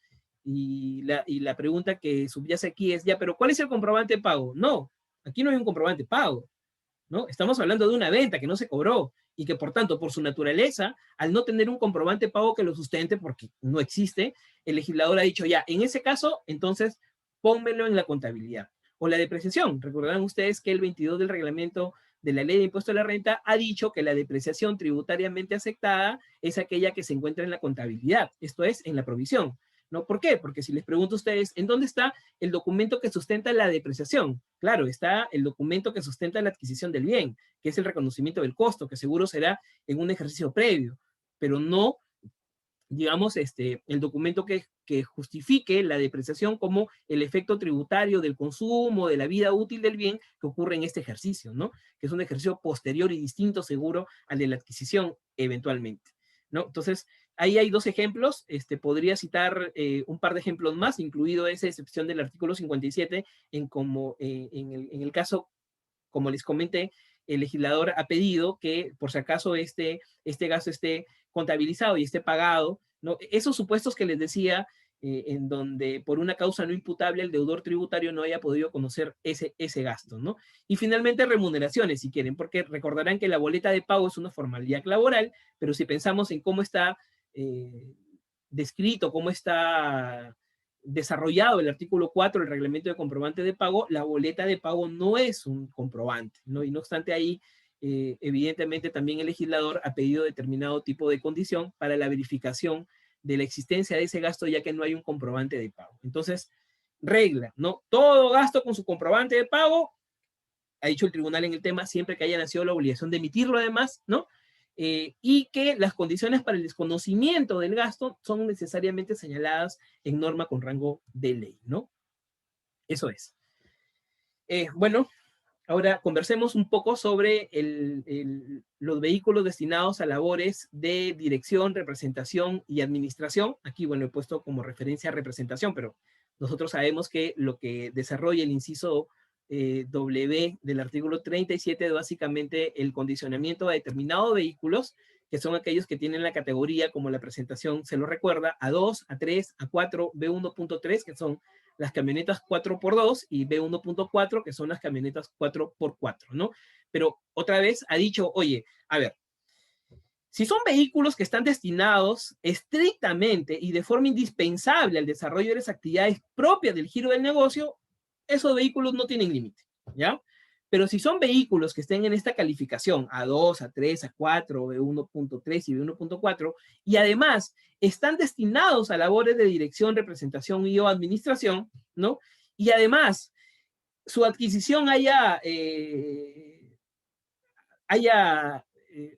Y la pregunta que subyace aquí es, ya, pero ¿cuál es el comprobante de pago? No, aquí no hay un comprobante de pago, ¿no? Estamos hablando de una venta que no se cobró y que por tanto, por su naturaleza, al no tener un comprobante de pago que lo sustente, porque no existe, el legislador ha dicho ya, en ese caso, entonces, pónmelo en la contabilidad. O la depreciación. Recordarán ustedes que el 22 del reglamento de la ley de impuesto a la renta ha dicho que la depreciación tributariamente aceptada es aquella que se encuentra en la contabilidad, esto es, en la provisión. ¿No? ¿Por qué? Porque si les pregunto a ustedes, ¿en dónde está el documento que sustenta la depreciación? Claro, está el documento que sustenta la adquisición del bien, que es el reconocimiento del costo, que seguro será en un ejercicio previo, pero no, digamos, el documento que justifique la depreciación como el efecto tributario del consumo, de la vida útil del bien que ocurre en este ejercicio, ¿no? Que es un ejercicio posterior y distinto seguro al de la adquisición eventualmente, ¿no? Entonces, ahí hay dos ejemplos, podría citar un par de ejemplos más, incluido esa excepción del artículo 57, en el caso, como les comenté, el legislador ha pedido que por si acaso este gasto esté contabilizado y esté pagado, ¿no? Esos supuestos que les decía, en donde por una causa no imputable el deudor tributario no haya podido conocer ese gasto, ¿no? Y finalmente remuneraciones, si quieren, porque recordarán que la boleta de pago es una formalidad laboral, pero si pensamos en cómo está descrito, cómo está desarrollado el artículo 4 del reglamento de comprobante de pago, la boleta de pago no es un comprobante, ¿no? Y no obstante ahí, evidentemente también el legislador ha pedido determinado tipo de condición para la verificación de la existencia de ese gasto, ya que no hay un comprobante de pago. Entonces, regla, ¿no? Todo gasto con su comprobante de pago, ha dicho el tribunal en el tema, siempre que haya nacido la obligación de emitirlo además, ¿no? Y que las condiciones para el desconocimiento del gasto son necesariamente señaladas en norma con rango de ley, ¿no? Eso es. Bueno, ahora conversemos un poco sobre los vehículos destinados a labores de dirección, representación y administración. Aquí, bueno, he puesto como referencia representación, pero nosotros sabemos que lo que desarrolla el inciso W del artículo 37 es básicamente el condicionamiento a determinados vehículos, que son aquellos que tienen la categoría, como la presentación se lo recuerda, A2, A3, A4, B1.3, que son las camionetas 4x2 y B1.4, que son las camionetas 4x4, ¿no? Pero otra vez ha dicho, oye, a ver, si son vehículos que están destinados estrictamente y de forma indispensable al desarrollo de las actividades propias del giro del negocio, esos vehículos no tienen límite, ¿ya? Pero si son vehículos que estén en esta calificación A2, A3, A4, B1.3 y B1.4, y además están destinados a labores de dirección, representación y o administración, ¿no? Y además su adquisición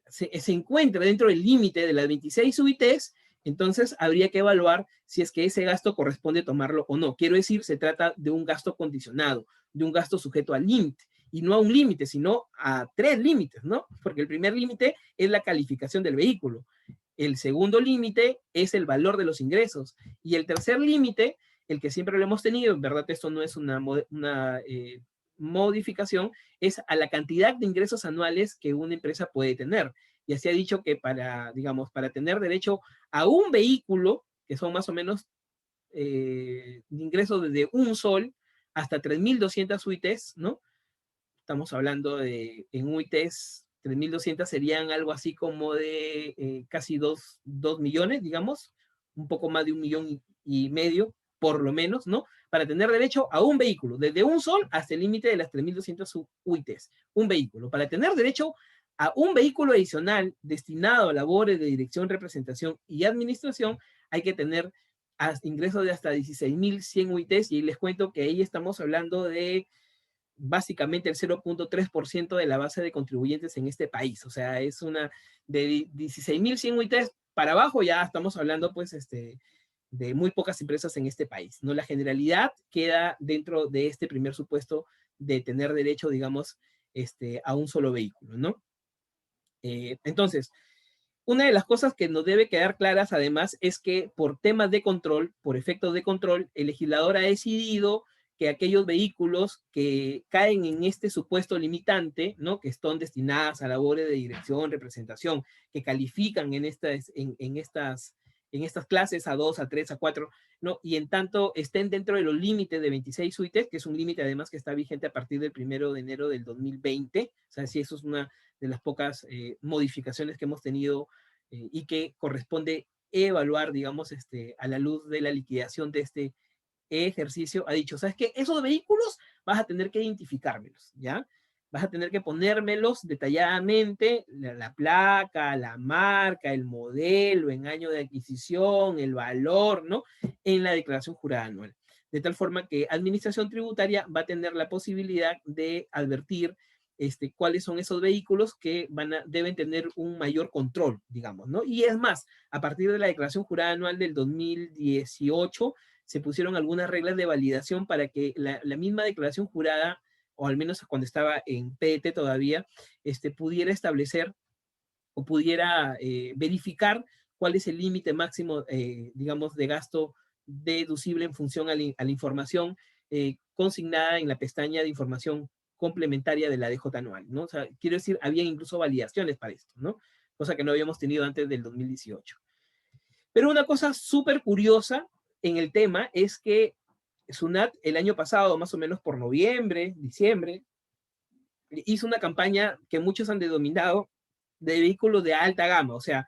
se encuentra dentro del límite de las 26 UITs, entonces habría que evaluar si es que ese gasto corresponde tomarlo o no. Quiero decir, se trata de un gasto condicionado, de un gasto sujeto al límite. y no a un límite, sino a 3 límites, ¿no? Porque el primer límite es la calificación del vehículo. El segundo límite es el valor de los ingresos. Y el tercer límite, el que siempre lo hemos tenido, en verdad esto no es una modificación, es a la cantidad de ingresos anuales que una empresa puede tener. Ya se ha dicho que para, digamos, para tener derecho a un vehículo, que son más o menos ingresos desde $1 hasta 3.200 UITs, ¿no? Estamos hablando de, en UITs, 3.200 serían algo así como de casi 2 millones, digamos, un poco más de 1,5 millones, por lo menos, ¿no? Para tener derecho a un vehículo, desde $1 hasta el límite de las 3.200 UITs, un vehículo. Para tener derecho a un vehículo adicional destinado a labores de dirección, representación y administración, hay que tener ingresos de hasta 16.100 UITs, y les cuento que ahí estamos hablando de básicamente el 0,3% de la base de contribuyentes en este país. O sea, es una de 16.100 UITs para abajo, ya estamos hablando pues de muy pocas empresas en este país, ¿no? La generalidad queda dentro de este primer supuesto de tener derecho, digamos, a un solo vehículo, ¿no? Entonces, una de las cosas que nos debe quedar claras además es que por temas de control, por efectos de control, el legislador ha decidido que aquellos vehículos que caen en este supuesto limitante, ¿no? Que están destinadas a labores de dirección, representación, que califican en estas clases A2, A3, A4, ¿no? Y en tanto estén dentro de los límites de 26 suites, que es un límite además que está vigente a partir del 1 de enero del 2020, o sea, sí, eso es una de las pocas modificaciones que hemos tenido y que corresponde evaluar, digamos, a la luz de la liquidación de este ejercicio. Ha dicho, ¿sabes qué? Esos vehículos vas a tener que identificármelos, ¿ya? Vas a tener que ponérmelos detalladamente, la placa, la marca, el modelo, en año de adquisición, el valor, ¿no? En la declaración jurada anual. De tal forma que Administración Tributaria va a tener la posibilidad de advertir cuáles son esos vehículos que deben tener un mayor control, digamos, ¿no? Y es más, a partir de la declaración jurada anual del 2018, se pusieron algunas reglas de validación para que la misma declaración jurada, o al menos cuando estaba en PDT todavía, pudiera establecer o pudiera verificar cuál es el límite máximo, digamos, de gasto deducible en función a la información consignada en la pestaña de información complementaria de la DJ anual, ¿no? O sea, quiero decir, había incluso validaciones para esto, ¿no? Cosa que no habíamos tenido antes del 2018. Pero una cosa súper curiosa en el tema es que SUNAT el año pasado, más o menos por noviembre, diciembre, hizo una campaña que muchos han denominado de vehículos de alta gama. O sea,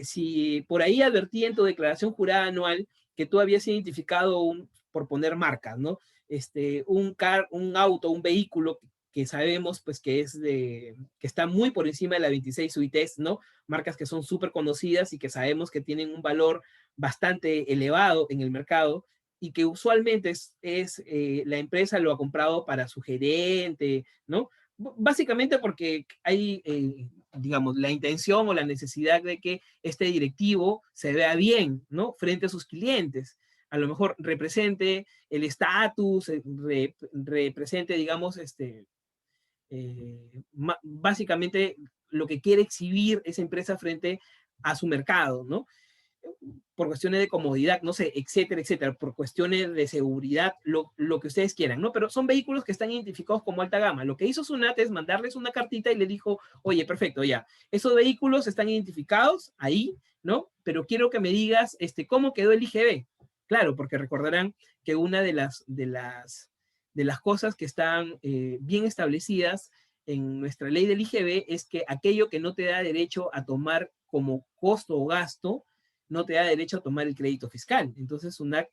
si por ahí advertí en tu declaración jurada anual que tú habías identificado por poner marcas, ¿no? Un auto, un vehículo que sabemos pues que está muy por encima de la 26 UITs, ¿no? Marcas que son súper conocidas y que sabemos que tienen un valor bastante elevado en el mercado y que usualmente la empresa lo ha comprado para su gerente, ¿no? Básicamente porque hay, digamos, la intención o la necesidad de que este directivo se vea bien, ¿no? Frente a sus clientes. A lo mejor represente el estatus, represente, digamos, básicamente lo que quiere exhibir esa empresa frente a su mercado, ¿no? Por cuestiones de comodidad, no sé, etcétera, etcétera, por cuestiones de seguridad, lo que ustedes quieran, ¿no? Pero son vehículos que están identificados como alta gama. Lo que hizo SUNAT es mandarles una cartita y le dijo, oye, perfecto, ya, esos vehículos están identificados ahí, ¿no? Pero quiero que me digas cómo quedó el IGB. Claro, porque recordarán que una de las cosas que están bien establecidas en nuestra ley del IGB es que aquello que no te da derecho a tomar como costo o gasto, no te da derecho a tomar el crédito fiscal. Entonces, SUNAT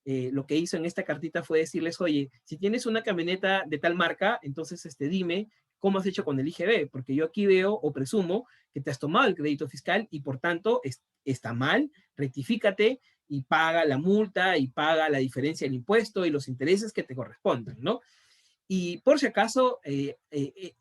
lo que hizo en esta cartita fue decirles, oye, si tienes una camioneta de tal marca, entonces dime cómo has hecho con el IGB, porque yo aquí veo o presumo que te has tomado el crédito fiscal y por tanto está mal, rectifícate y paga la multa y paga la diferencia del impuesto y los intereses que te correspondan, ¿no? Y por si acaso,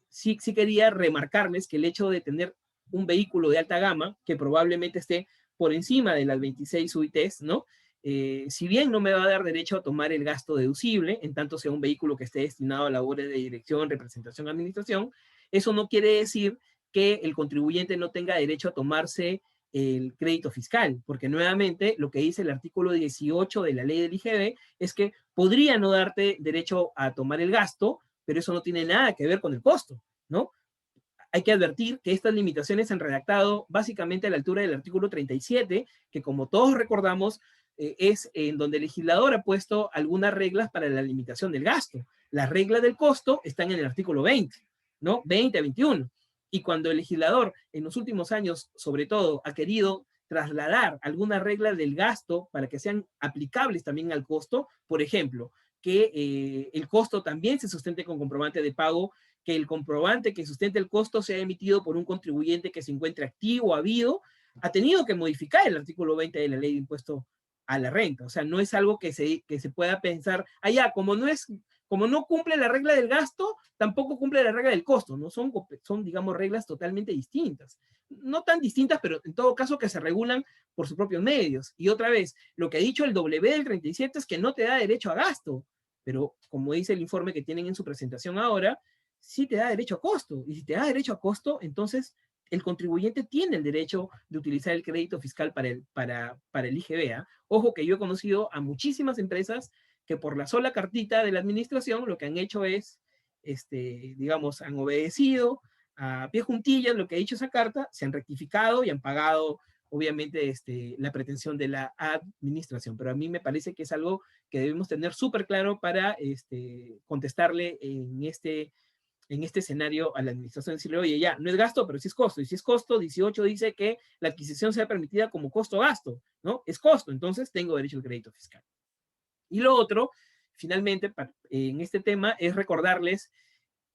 sí quería remarcarles que el hecho de tener un vehículo de alta gama, que probablemente esté por encima de las 26 UITs, ¿no? si bien no me va a dar derecho a tomar el gasto deducible, en tanto sea un vehículo que esté destinado a labores de dirección, representación, administración, eso no quiere decir que el contribuyente no tenga derecho a tomarse el crédito fiscal, porque nuevamente lo que dice el artículo 18 de la ley del IGB es que podría no darte derecho a tomar el gasto, pero eso no tiene nada que ver con el costo, ¿no? Hay que advertir que estas limitaciones se han redactado básicamente a la altura del artículo 37, que como todos recordamos, es en donde el legislador ha puesto algunas reglas para la limitación del gasto. Las reglas del costo están en el artículo 20, ¿no? 20 a 21. Y cuando el legislador en los últimos años, sobre todo, ha querido trasladar algunas reglas del gasto para que sean aplicables también al costo, por ejemplo, que el costo también se sustente con comprobante de pago, que el comprobante que sustente el costo sea emitido por un contribuyente que se encuentre activo o habido, ha tenido que modificar el artículo 20 de la ley de impuesto a la renta. O sea, no es algo que se pueda pensar, como no cumple la regla del gasto, tampoco cumple la regla del costo, ¿no? Son, digamos, reglas totalmente distintas. No tan distintas, pero en todo caso que se regulan por sus propios medios. Y otra vez, lo que ha dicho el W del 37 es que no te da derecho a gasto, pero como dice el informe que tienen en su presentación ahora, sí te da derecho a costo. Y si te da derecho a costo, entonces el contribuyente tiene el derecho de utilizar el crédito fiscal para el IGB. Ojo que yo he conocido a muchísimas empresas que por la sola cartita de la administración lo que han hecho es, digamos, han obedecido a pie juntillas lo que ha dicho esa carta, se han rectificado y han pagado, obviamente, la pretensión de la administración. Pero a mí me parece que es algo que debemos tener súper claro para contestarle en este escenario a la administración, decirle, oye, ya, no es gasto, pero sí es costo. Y si es costo, 18 dice que la adquisición sea permitida como costo-gasto, ¿no? Es costo, entonces tengo derecho al crédito fiscal. Y lo otro, finalmente, en este tema, es recordarles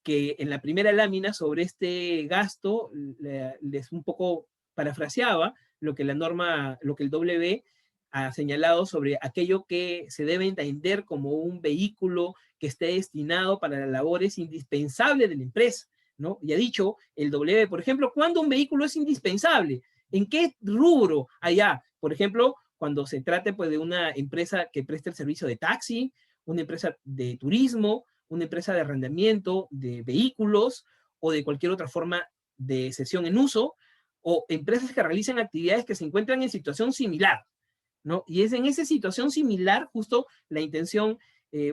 que en la primera lámina sobre este gasto, les un poco parafraseaba lo que la norma, lo que el W ha señalado sobre aquello que se debe entender como un vehículo que esté destinado para las labores indispensables de la empresa, ¿no? Y ha dicho el W, por ejemplo, ¿cuándo un vehículo es indispensable? ¿En qué rubro? Allá, por ejemplo, cuando se trate pues, de una empresa que preste el servicio de taxi, una empresa de turismo, una empresa de arrendamiento de vehículos o de cualquier otra forma de cesión en uso, o empresas que realicen actividades que se encuentran en situación similar, ¿no? Y es en esa situación similar justo la intención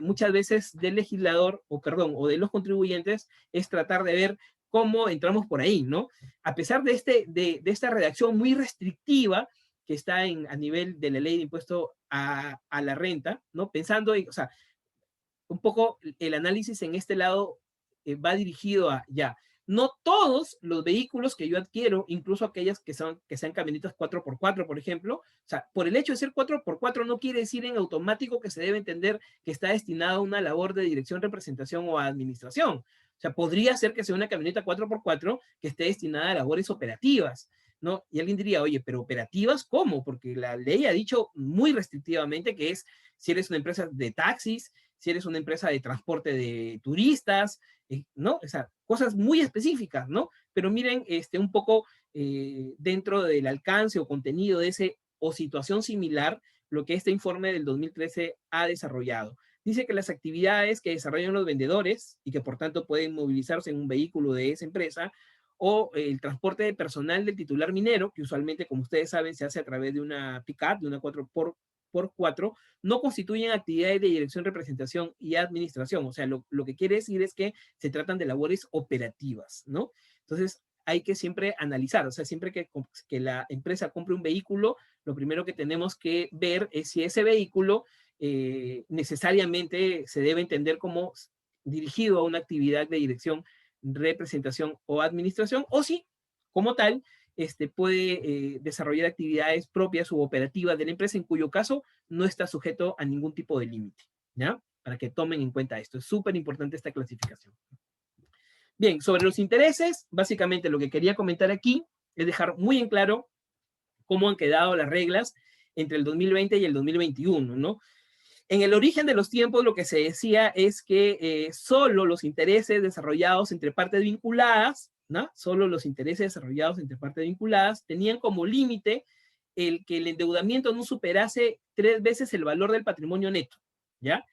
muchas veces del legislador, o de los contribuyentes, es tratar de ver cómo entramos por ahí, ¿no? A pesar de esta redacción muy restrictiva que está a nivel de la ley de impuesto a la renta, ¿no? Pensando en, o sea, un poco el análisis en este lado va dirigido a, ya, no todos los vehículos que yo adquiero, incluso aquellas que sean camionetas 4x4, por ejemplo, o sea, por el hecho de ser 4x4 no quiere decir en automático que se debe entender que está destinado a una labor de dirección, representación o administración. O sea, podría ser que sea una camioneta 4x4 que esté destinada a labores operativas, ¿no? Y alguien diría, oye, pero operativas, ¿cómo? Porque la ley ha dicho muy restrictivamente que es, si eres una empresa de taxis, si eres una empresa de transporte de turistas, ¿no? O sea, cosas muy específicas, ¿no? Pero miren, un poco dentro del alcance o contenido de ese o situación similar, lo que este informe del 2013 ha desarrollado. Dice que las actividades que desarrollan los vendedores y que por tanto pueden movilizarse en un vehículo de esa empresa, o el transporte de personal del titular minero, que usualmente, como ustedes saben, se hace a través de una pick-up, de una 4x4, no constituyen actividades de dirección, representación y administración. O sea, lo que quiere decir es que se tratan de labores operativas, ¿no? Entonces, hay que siempre analizar, o sea, siempre que la empresa compre un vehículo, lo primero que tenemos que ver es si ese vehículo necesariamente se debe entender como dirigido a una actividad de dirección, representación o administración, o si, como tal, puede desarrollar actividades propias u operativas de la empresa, en cuyo caso no está sujeto a ningún tipo de límite, ¿ya? Para que tomen en cuenta esto. Es súper importante esta clasificación. Bien, sobre los intereses, básicamente lo que quería comentar aquí es dejar muy en claro cómo han quedado las reglas entre el 2020 y el 2021, ¿no? En el origen de los tiempos lo que se decía es que solo los intereses desarrollados entre partes vinculadas, ¿no? Solo los intereses desarrollados entre partes vinculadas tenían como límite el que el endeudamiento no superase 3 veces el valor del patrimonio neto, ¿ya?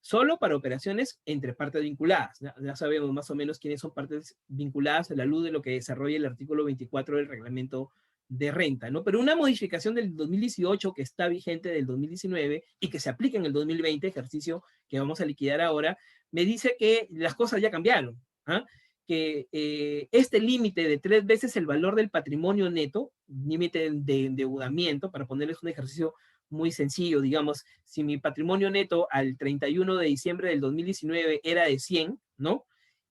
Solo para operaciones entre partes vinculadas. Ya sabemos más o menos quiénes son partes vinculadas a la luz de lo que desarrolla el artículo 24 del reglamento de renta, ¿no? Pero una modificación del 2018 que está vigente del 2019 y que se aplica en el 2020, ejercicio que vamos a liquidar ahora, me dice que las cosas ya cambiaron, ¿ah? Que este límite de 3 veces el valor del patrimonio neto, límite de endeudamiento, para ponerles un ejercicio muy sencillo, digamos, si mi patrimonio neto al 31 de diciembre del 2019 era de 100, ¿no?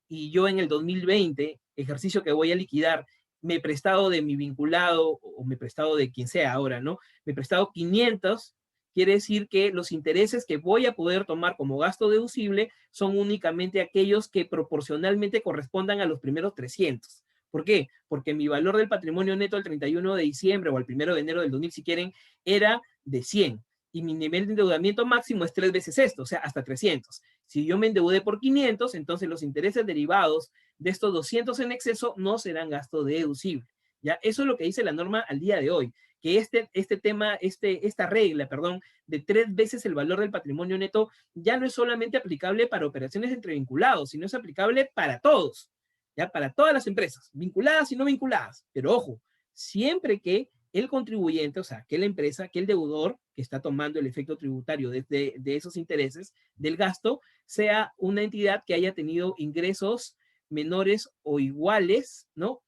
Y yo en el 2020, ejercicio que voy a liquidar, me he prestado de mi vinculado, o me he prestado de quien sea ahora, ¿no? Me he prestado 500, quiere decir que los intereses que voy a poder tomar como gasto deducible son únicamente aquellos que proporcionalmente correspondan a los primeros 300. ¿Por qué? Porque mi valor del patrimonio neto al 31 de diciembre o al 1 de enero del 2000, si quieren, era de 100. Y mi nivel de endeudamiento máximo es 3 veces esto, o sea, hasta 300. Si yo me endeudé por 500, entonces los intereses derivados de estos 200 en exceso no serán gasto deducible. ¿Ya? Eso es lo que dice la norma al día de hoy, que esta regla, perdón, de 3 veces el valor del patrimonio neto ya no es solamente aplicable para operaciones entre vinculados, sino es aplicable para todos, ¿ya? Para todas las empresas, vinculadas y no vinculadas. Pero ojo, siempre que el contribuyente, o sea, que la empresa, que el deudor que está tomando el efecto tributario de esos intereses del gasto, sea una entidad que haya tenido ingresos menores o iguales, ¿no?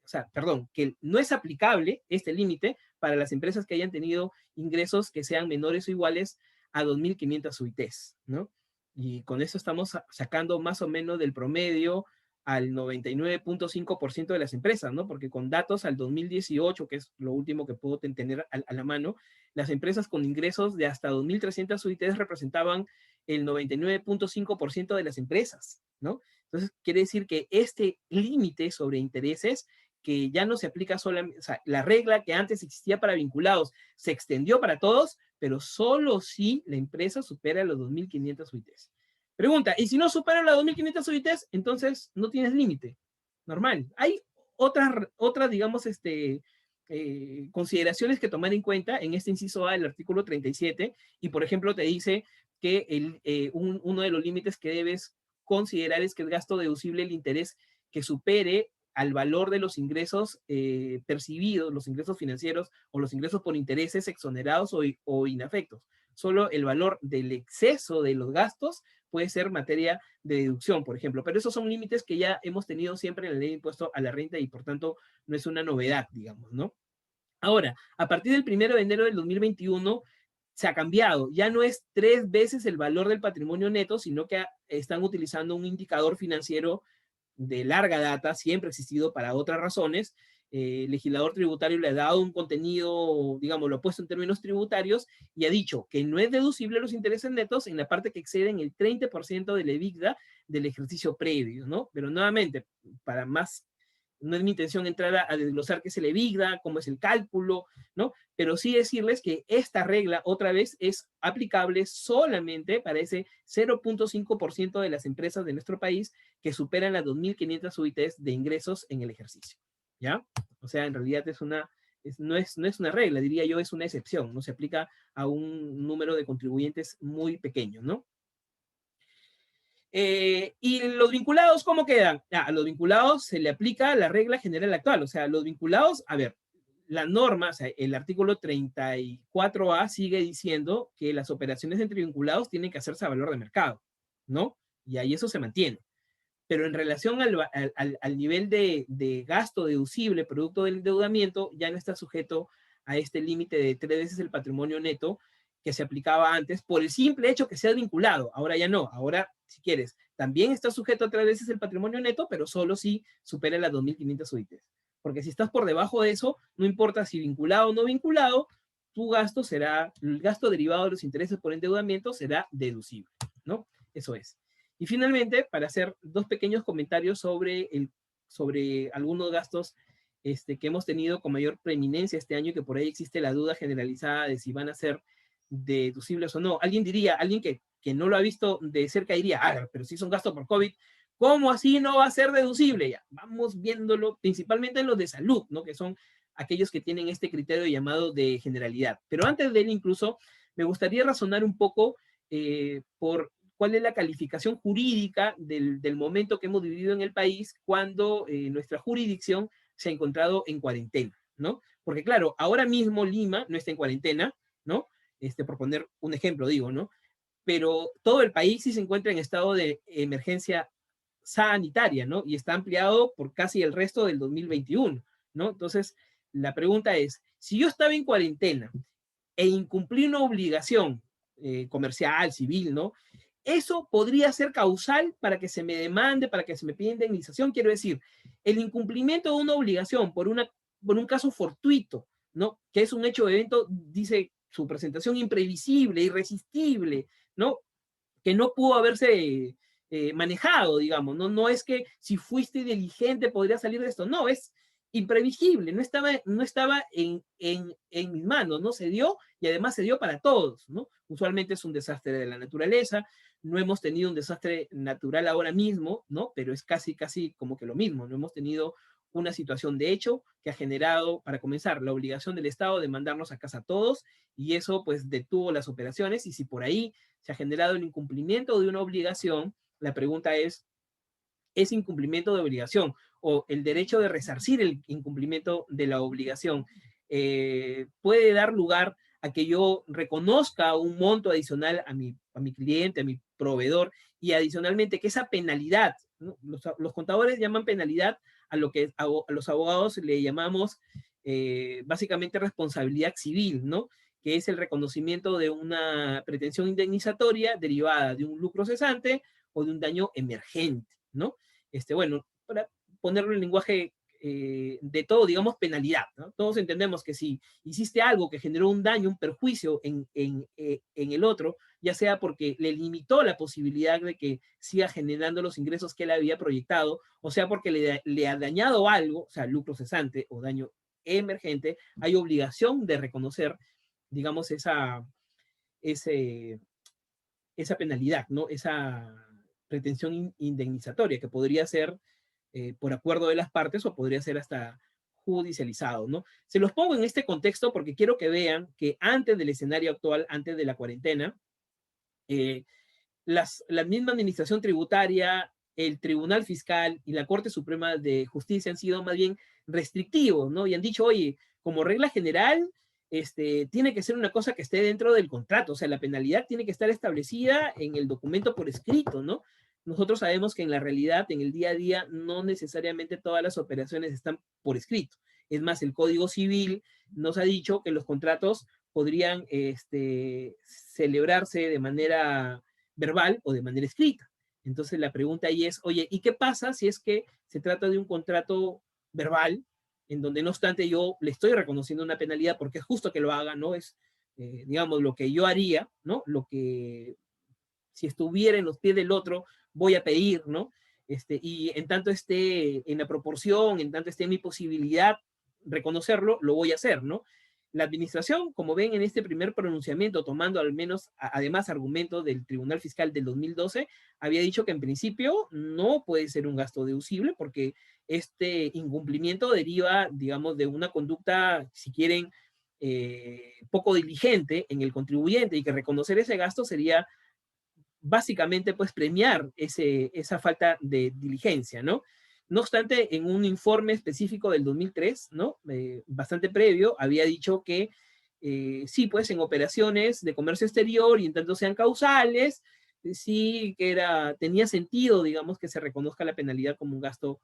O sea, perdón, que no es aplicable este límite para las empresas que hayan tenido ingresos que sean menores o iguales a 2.500 UITs, ¿no? Y con eso estamos sacando más o menos del promedio al 99.5% de las empresas, ¿no? Porque con datos al 2018, que es lo último que puedo tener a la mano, las empresas con ingresos de hasta 2.300 UITs representaban el 99.5% de las empresas, ¿no? Entonces, quiere decir que este límite sobre intereses, que ya no se aplica solamente, o sea, la regla que antes existía para vinculados se extendió para todos, pero solo si la empresa supera los 2.500 UITs. Pregunta, ¿y si no supera las 2.500 UITs, entonces no tienes límite? Normal. Hay otras digamos, consideraciones que tomar en cuenta en este inciso A del artículo 37, y por ejemplo te dice que uno de los límites que debes considerar es que el gasto deducible, el interés que supere al valor de los ingresos percibidos, los ingresos financieros o los ingresos por intereses exonerados o inafectos. Solo el valor del exceso de los gastos puede ser materia de deducción, por ejemplo. Pero esos son límites que ya hemos tenido siempre en la ley de impuesto a la renta y por tanto no es una novedad, digamos, ¿no? Ahora, a partir del 1 de enero del 2021, se ha cambiado. Ya no es 3 veces el valor del patrimonio neto, sino que están utilizando un indicador financiero de larga data, siempre ha existido para otras razones. El legislador tributario le ha dado un contenido, digamos, lo ha puesto en términos tributarios y ha dicho que no es deducible los intereses netos en la parte que exceden el 30% de la EBITDA del ejercicio previo, ¿no? Pero nuevamente, para más, no es mi intención entrar a desglosar qué es el EBITDA, cómo es el cálculo, ¿no? Pero sí decirles que esta regla, otra vez, es aplicable solamente para ese 0.5% de las empresas de nuestro país que superan las 2.500 UITs de ingresos en el ejercicio, ¿ya? O sea, en realidad no es una regla, diría yo, es una excepción, no se aplica a un número de contribuyentes muy pequeño, ¿no? ¿Y los vinculados cómo quedan? A los vinculados se le aplica la regla general actual, o sea, los vinculados, a ver, la norma, o sea, el artículo 34A sigue diciendo que las operaciones entre vinculados tienen que hacerse a valor de mercado, ¿no? Y ahí eso se mantiene. Pero en relación al nivel de gasto deducible producto del endeudamiento, ya no está sujeto a este límite de 3 veces el patrimonio neto que se aplicaba antes por el simple hecho que sea vinculado. Ahora ya no. Ahora, si quieres, también está sujeto a 3 veces el patrimonio neto, pero solo si supera las 2.500 UITs. Porque si estás por debajo de eso, no importa si vinculado o no vinculado, tu gasto será, el gasto derivado de los intereses por endeudamiento será deducible, ¿no? Eso es. Y finalmente, para hacer 2 pequeños comentarios sobre algunos gastos que hemos tenido con mayor preeminencia este año, que por ahí existe la duda generalizada de si van a ser deducibles o no. Alguien diría, alguien que no lo ha visto de cerca diría, pero si son gastos por COVID, ¿cómo así no va a ser deducible? Ya, vamos viéndolo principalmente en los de salud, ¿no? Que son aquellos que tienen este criterio llamado de generalidad. Pero antes de él incluso, me gustaría razonar un poco por cuál es la calificación jurídica del momento que hemos vivido en el país cuando nuestra jurisdicción se ha encontrado en cuarentena, ¿no? Porque claro, ahora mismo Lima no está en cuarentena, ¿no? Por poner un ejemplo, digo, ¿no? Pero todo el país sí se encuentra en estado de emergencia sanitaria, ¿no? Y está ampliado por casi el resto del 2021, ¿no? Entonces, la pregunta es, si yo estaba en cuarentena e incumplí una obligación comercial, civil, ¿no? Eso podría ser causal para que se me demande, para que se me pida indemnización. Quiero decir, el incumplimiento de una obligación por un caso fortuito, ¿no? Que es un hecho de evento, dice su presentación imprevisible, irresistible, ¿no? Que no pudo haberse manejado, digamos, ¿no? No es que si fuiste diligente podría salir de esto, no, es imprevisible, no estaba en mis manos, ¿no? Se dio y además se dio para todos, ¿no? Usualmente es un desastre de la naturaleza, no hemos tenido un desastre natural ahora mismo, ¿no? Pero es casi como que lo mismo, no hemos tenido una situación de hecho que ha generado, para comenzar, la obligación del Estado de mandarnos a casa a todos, y eso pues detuvo las operaciones, y si por ahí se ha generado el incumplimiento de una obligación, la pregunta es, ¿ese incumplimiento de obligación o el derecho de resarcir el incumplimiento de la obligación puede dar lugar a que yo reconozca un monto adicional a mi cliente, a mi proveedor, y adicionalmente que esa penalidad, ¿no? Los contadores llaman penalidad a lo que a los abogados le llamamos básicamente responsabilidad civil, ¿no? Que es el reconocimiento de una pretensión indemnizatoria derivada de un lucro cesante o de un daño emergente, ¿no? Bueno, para ponerlo en lenguaje de todo, digamos, penalidad, ¿no? Todos entendemos que si hiciste algo que generó un daño, un perjuicio en el otro, ya sea porque le limitó la posibilidad de que siga generando los ingresos que él había proyectado, o sea porque le ha dañado algo, o sea, lucro cesante o daño emergente, hay obligación de reconocer, digamos, ese, esa penalidad, ¿no? Esa pretensión indemnizatoria, que podría ser por acuerdo de las partes o podría ser hasta judicializado, ¿no? Se los pongo en este contexto porque quiero que vean que antes del escenario actual, antes de la cuarentena, la misma administración tributaria, el Tribunal Fiscal y la Corte Suprema de Justicia han sido más bien restrictivos, ¿no? Y han dicho, oye, como regla general, tiene que ser una cosa que esté dentro del contrato, o sea, la penalidad tiene que estar establecida en el documento por escrito, ¿no? Nosotros sabemos que en la realidad, en el día a día, no necesariamente todas las operaciones están por escrito. Es más, el Código Civil nos ha dicho que los contratos podrían celebrarse de manera verbal o de manera escrita. Entonces la pregunta ahí es, oye, ¿y qué pasa si es que se trata de un contrato verbal en donde no obstante yo le estoy reconociendo una penalidad porque es justo que lo haga, ¿no? Es, digamos, lo que yo haría, ¿no? Lo que si estuviera en los pies del otro voy a pedir, ¿no? Y en tanto esté en la proporción, en tanto esté en mi posibilidad reconocerlo, lo voy a hacer, ¿no? La administración, como ven en este primer pronunciamiento, tomando al menos, además, argumentos del Tribunal Fiscal del 2012, había dicho que en principio no puede ser un gasto deducible porque este incumplimiento deriva, digamos, de una conducta, si quieren, poco diligente en el contribuyente, y que reconocer ese gasto sería básicamente pues premiar esa falta de diligencia, ¿no? No obstante, en un informe específico del 2003, ¿no? Bastante previo, había dicho que sí, pues en operaciones de comercio exterior y en tanto sean causales, sí que tenía sentido, digamos, que se reconozca la penalidad como un gasto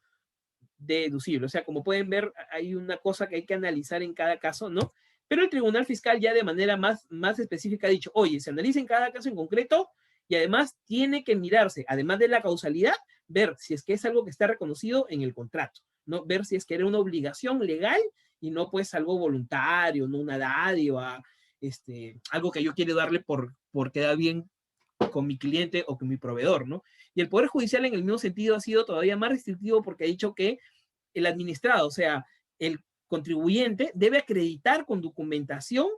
deducible. O sea, como pueden ver, hay una cosa que hay que analizar en cada caso, ¿no? Pero el Tribunal Fiscal ya de manera más específica ha dicho, oye, se analiza en cada caso en concreto y además tiene que mirarse, además de la causalidad, ver si es que es algo que está reconocido en el contrato, ¿no? Ver si es que era una obligación legal y no pues algo voluntario, no una dádiva, algo que yo quiero darle por quedar bien con mi cliente o con mi proveedor, ¿no? Y el Poder Judicial en el mismo sentido ha sido todavía más restrictivo porque ha dicho que el administrado, o sea, el contribuyente debe acreditar con documentación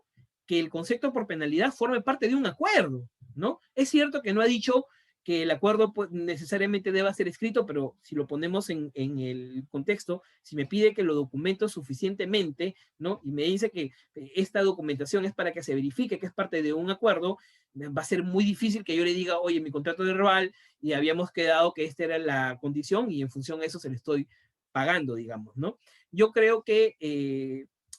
que el concepto por penalidad forme parte de un acuerdo, ¿no? Es cierto que no ha dicho que el acuerdo pues, necesariamente deba ser escrito, pero si lo ponemos en el contexto, si me pide que lo documento suficientemente, ¿no? Y me dice que esta documentación es para que se verifique que es parte de un acuerdo, va a ser muy difícil que yo le diga, oye, mi contrato es verbal y habíamos quedado que esta era la condición y en función a eso se le estoy pagando, digamos, ¿no? Yo creo que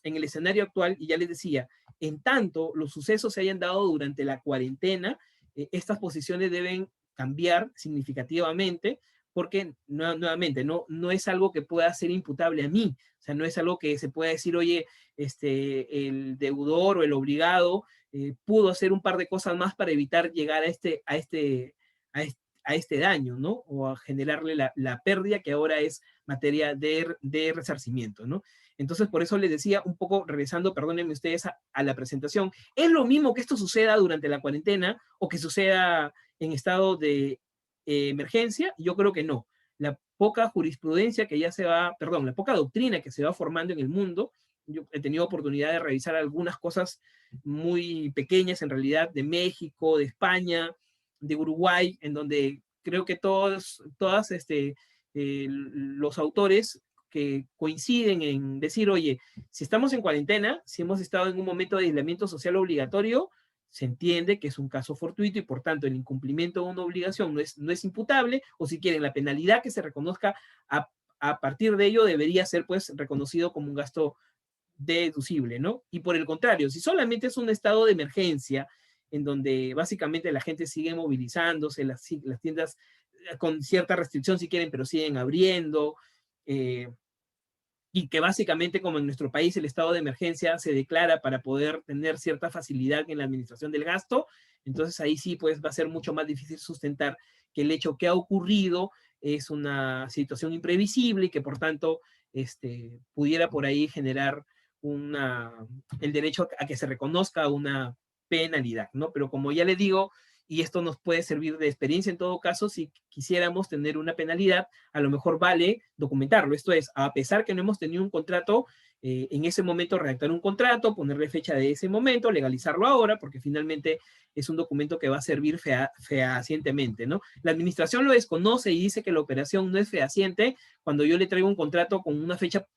en el escenario actual, y ya les decía, en tanto los sucesos se hayan dado durante la cuarentena, estas posiciones deben cambiar significativamente porque nuevamente no es algo que pueda ser imputable a mí, o sea, no es algo que se pueda decir, oye, el deudor o el obligado pudo hacer un par de cosas más para evitar llegar a este daño, ¿no? O a generarle la pérdida que ahora es materia de resarcimiento, ¿no? Entonces, por eso les decía, un poco regresando, perdónenme ustedes, a la presentación, ¿es lo mismo que esto suceda durante la cuarentena o que suceda en estado de emergencia? Yo creo que no. La poca jurisprudencia que ya se va, perdón, la poca doctrina que se va formando en el mundo, yo he tenido oportunidad de revisar algunas cosas muy pequeñas en realidad de México, de España, de Uruguay, en donde creo que los autores que coinciden en decir, oye, si estamos en cuarentena, si hemos estado en un momento de aislamiento social obligatorio, se entiende que es un caso fortuito y por tanto el incumplimiento de una obligación no es imputable, o si quieren la penalidad que se reconozca a partir de ello debería ser pues reconocido como un gasto deducible, ¿no? Y por el contrario, si solamente es un estado de emergencia en donde básicamente la gente sigue movilizándose, las tiendas con cierta restricción si quieren, pero siguen abriendo, y que básicamente como en nuestro país el estado de emergencia se declara para poder tener cierta facilidad en la administración del gasto, entonces ahí sí pues va a ser mucho más difícil sustentar que el hecho que ha ocurrido es una situación imprevisible y que por tanto pudiera por ahí generar el derecho a que se reconozca una penalidad, ¿no? Pero como ya le digo, y esto nos puede servir de experiencia en todo caso, si quisiéramos tener una penalidad, a lo mejor vale documentarlo. Esto es, a pesar que no hemos tenido un contrato, en ese momento redactar un contrato, ponerle fecha de ese momento, legalizarlo ahora, porque finalmente es un documento que va a servir fehacientemente, ¿no? La administración lo desconoce y dice que la operación no es fehaciente cuando yo le traigo un contrato con una fecha,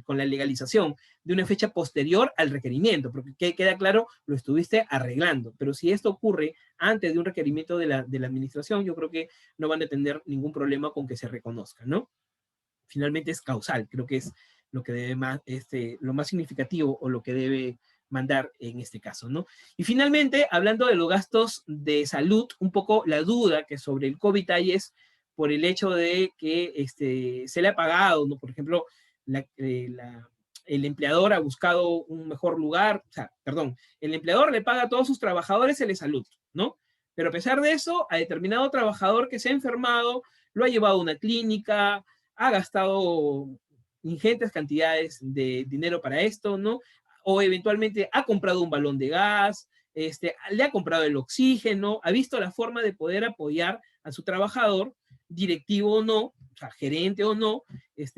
con la legalización de una fecha posterior al requerimiento, porque queda claro, lo estuviste arreglando. Pero si esto ocurre antes de un requerimiento de la administración, yo creo que no van a tener ningún problema con que se reconozca, ¿no? Finalmente es causal, creo que es lo que debe más, lo más significativo o lo que debe mandar en este caso, ¿no? Y finalmente, hablando de los gastos de salud, un poco la duda que sobre el COVID hay es por el hecho de que se le ha pagado, ¿no? Por ejemplo, el empleador ha buscado un mejor lugar, o sea, perdón, el empleador le paga a todos sus trabajadores el de salud, ¿no? Pero a pesar de eso, a determinado trabajador que se ha enfermado, lo ha llevado a una clínica, ha gastado ingentes cantidades de dinero para esto, ¿no? O eventualmente ha comprado un balón de gas, le ha comprado el oxígeno, ha visto la forma de poder apoyar a su trabajador, directivo o no, o sea, gerente o no,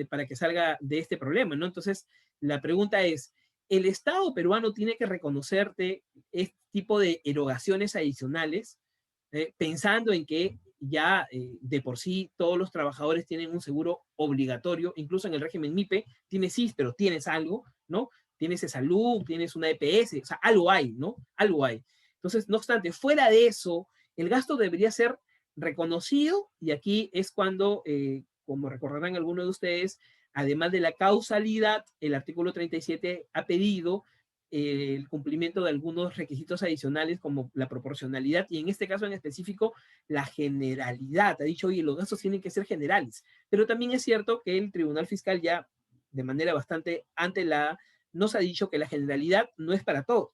para que salga de este problema, ¿no? Entonces, la pregunta es, ¿el Estado peruano tiene que reconocerte este tipo de erogaciones adicionales, pensando en que ya de por sí todos los trabajadores tienen un seguro obligatorio, incluso en el régimen MIPE, tienes SIS, pero tienes algo, ¿no? Tienes salud, tienes una EPS, o sea, algo hay, ¿no? Algo hay. Entonces, no obstante, fuera de eso, el gasto debería ser reconocido y aquí es cuando, como recordarán algunos de ustedes, además de la causalidad, el artículo 37 ha pedido el cumplimiento de algunos requisitos adicionales como la proporcionalidad y en este caso en específico la generalidad. Ha dicho, oye, los gastos tienen que ser generales, pero también es cierto que el Tribunal Fiscal ya de manera bastante nos ha dicho que la generalidad no es para todo,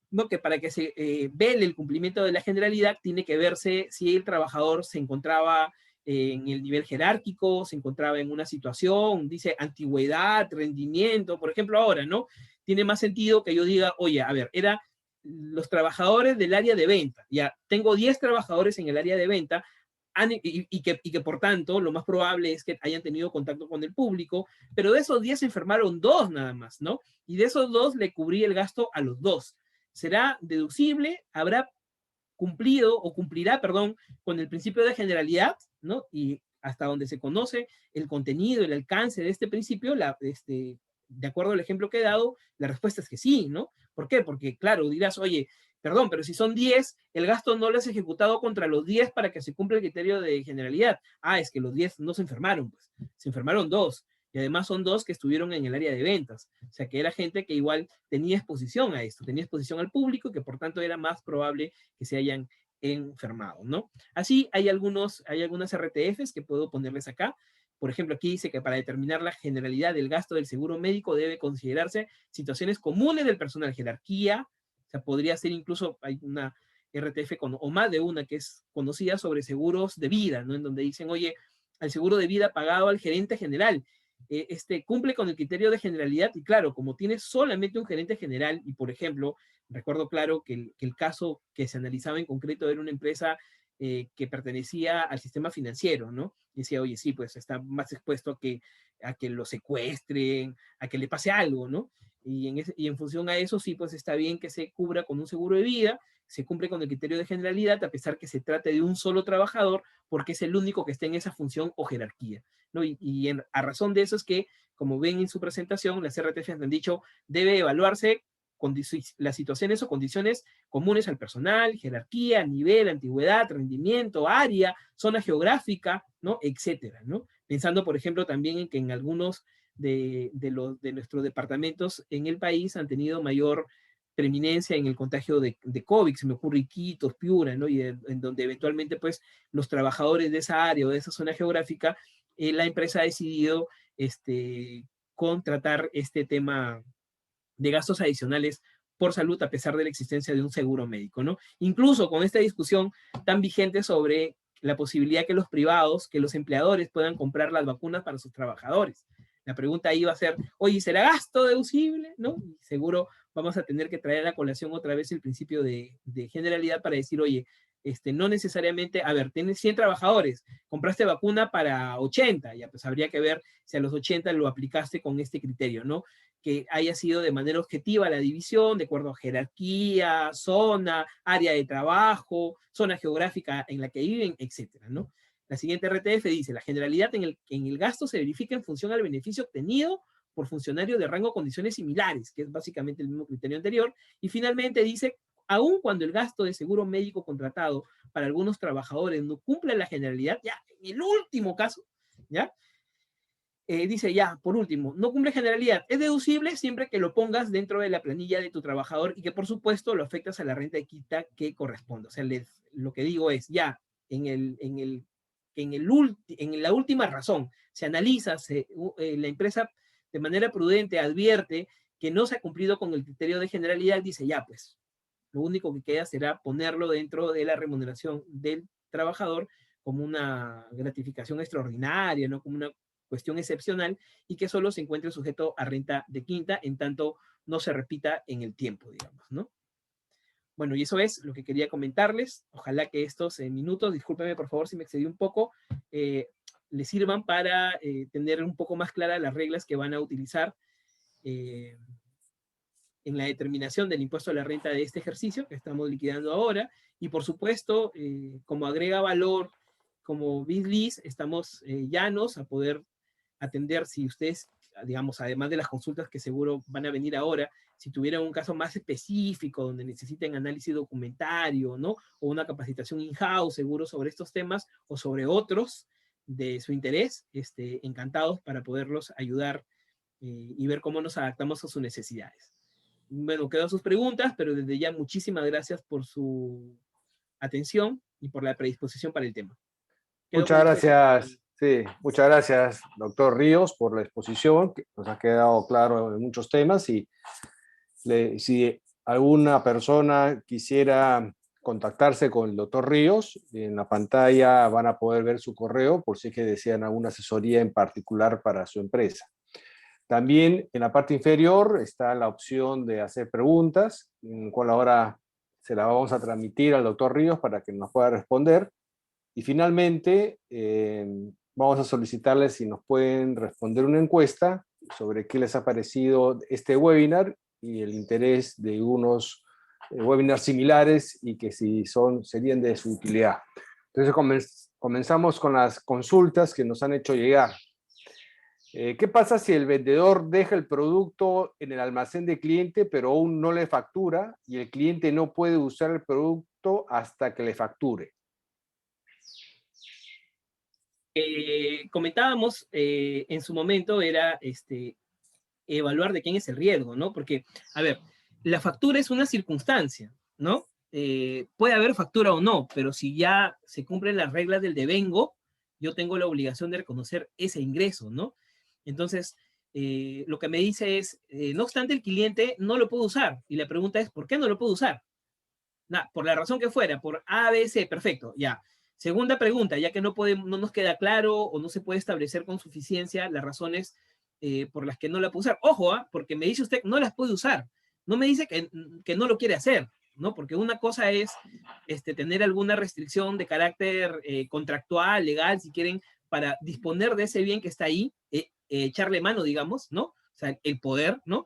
¿no? Que para que se vele el cumplimiento de la generalidad tiene que verse si el trabajador se encontraba en el nivel jerárquico, se encontraba en una situación, dice antigüedad, rendimiento, por ejemplo ahora, ¿no? Tiene más sentido que yo diga, oye, a ver, era los trabajadores del área de venta, ya tengo 10 trabajadores en el área de venta, y que por tanto lo más probable es que hayan tenido contacto con el público, pero de esos 10 se enfermaron 2 nada más, ¿no? Y de esos 2 le cubrí el gasto a los 2. ¿Será deducible? ¿Habrá cumplido o cumplirá, perdón, con el principio de generalidad, ¿no? Y hasta donde se conoce el contenido, el alcance de este principio, de acuerdo al ejemplo que he dado, la respuesta es que sí, ¿no? ¿Por qué? Porque, claro, dirás, oye, perdón, pero si son 10, el gasto no lo has ejecutado contra los 10 para que se cumpla el criterio de generalidad. Ah, es que los 10 no se enfermaron, pues. Se enfermaron 2. Y además son 2 que estuvieron en el área de ventas. O sea, que era gente que igual tenía exposición a esto, tenía exposición al público, que por tanto era más probable que se hayan enfermado, ¿no? Así hay algunas RTFs que puedo ponerles acá. Por ejemplo, aquí dice que para determinar la generalidad del gasto del seguro médico debe considerarse situaciones comunes del personal, jerarquía, o sea, podría ser incluso, hay una RTF o más de una que es conocida sobre seguros de vida, ¿no? En donde dicen, oye, el seguro de vida pagado al gerente general, cumple con el criterio de generalidad y claro, como tiene solamente un gerente general y por ejemplo, recuerdo claro que el caso que se analizaba en concreto era una empresa que pertenecía al sistema financiero, ¿no? Y decía, oye, sí, pues está más expuesto a que lo secuestren, a que le pase algo, ¿no? Y en función a eso, sí, pues está bien que se cubra con un seguro de vida, se cumple con el criterio de generalidad, a pesar que se trate de un solo trabajador, porque es el único que está en esa función o jerarquía, ¿no? A razón de eso es que, como ven en su presentación, las RTF han dicho, debe evaluarse las situaciones o condiciones comunes al personal, jerarquía, nivel, antigüedad, rendimiento, área, zona geográfica, ¿no? Etcétera, ¿no? Pensando, por ejemplo, también en que en algunos de nuestros departamentos en el país han tenido mayor preeminencia en el contagio de COVID, se me ocurre Iquitos, Piura, ¿no? Y en donde eventualmente, pues, los trabajadores de esa área o de esa zona geográfica, la empresa ha decidido contratar este tema de gastos adicionales por salud a pesar de la existencia de un seguro médico, ¿no? Incluso con esta discusión tan vigente sobre la posibilidad que los privados, que los empleadores puedan comprar las vacunas para sus trabajadores. La pregunta ahí va a ser, oye, ¿será gasto deducible? ¿No? Y seguro vamos a tener que traer a la colación otra vez el principio de generalidad para decir, oye, no necesariamente, a ver, tienes 100 trabajadores, compraste vacuna para 80, ya pues habría que ver si a los 80 lo aplicaste con este criterio, ¿no? Que haya sido de manera objetiva la división, de acuerdo a jerarquía, zona, área de trabajo, zona geográfica en la que viven, etcétera, ¿no? La siguiente RTF dice, la generalidad en el gasto se verifica en función al beneficio obtenido por funcionarios de rango o condiciones similares, que es básicamente el mismo criterio anterior, y finalmente dice, aun cuando el gasto de seguro médico contratado para algunos trabajadores no cumple la generalidad, ya en el último caso, ¿ya? Dice ya, por último, no cumple generalidad. Es deducible siempre que lo pongas dentro de la planilla de tu trabajador y que por supuesto lo afectas a la renta de quita que corresponde. O sea, lo que digo es ya, en la última razón, se analiza, la empresa de manera prudente advierte que no se ha cumplido con el criterio de generalidad, dice ya, pues, lo único que queda será ponerlo dentro de la remuneración del trabajador como una gratificación extraordinaria, ¿no? Como una cuestión excepcional y que solo se encuentre sujeto a renta de quinta en tanto no se repita en el tiempo, digamos, ¿no? Bueno, y eso es lo que quería comentarles. Ojalá que estos minutos, discúlpeme por favor si me excedí un poco, les sirvan para tener un poco más claras las reglas que van a utilizar en la determinación del impuesto a la renta de este ejercicio que estamos liquidando ahora. Y por supuesto, como agrega valor, como BizLease, estamos llanos a poder atender si ustedes, digamos, además de las consultas que seguro van a venir ahora, si tuvieran un caso más específico donde necesiten análisis documentario, ¿no? O una capacitación in-house seguro sobre estos temas o sobre otros de su interés, encantados para poderlos ayudar y ver cómo nos adaptamos a sus necesidades. Bueno, quedan sus preguntas, pero desde ya muchísimas gracias por su atención y por la predisposición para el tema.
Muchas gracias, sí, muchas gracias, doctor Ríos, por la exposición, que nos ha quedado claro en muchos temas y si alguna persona quisiera contactarse con el doctor Ríos, en la pantalla van a poder ver su correo por si es que desean alguna asesoría en particular para su empresa. También en la parte inferior está la opción de hacer preguntas, en cual ahora se la vamos a transmitir al doctor Ríos para que nos pueda responder. Y finalmente, vamos a solicitarles si nos pueden responder una encuesta sobre qué les ha parecido este webinar y el interés de unos webinars similares y que si serían de su utilidad. Entonces comenzamos con las consultas que nos han hecho llegar. ¿Qué pasa si el vendedor deja el producto en el almacén del cliente pero aún no le factura y el cliente no puede usar el producto hasta que le facture?
Comentábamos en su momento era evaluar de quién es el riesgo, ¿no? Porque, a ver, la factura es una circunstancia, ¿no? Puede haber factura o no, pero si ya se cumplen las reglas del devengo, yo tengo la obligación de reconocer ese ingreso, ¿no? Entonces, lo que me dice es, no obstante, el cliente no lo puede usar. Y la pregunta es, ¿por qué no lo puede usar? Por la razón que fuera, por A, B, C, perfecto, ya. Segunda pregunta, ya que no nos queda claro o no se puede establecer con suficiencia las razones por las que no la puede usar. Ojo, porque me dice usted no las puede usar. No me dice que no lo quiere hacer, ¿no? Porque una cosa es tener alguna restricción de carácter contractual, legal, si quieren, para disponer de ese bien que está ahí, echarle mano, digamos, ¿no? O sea, el poder, ¿no?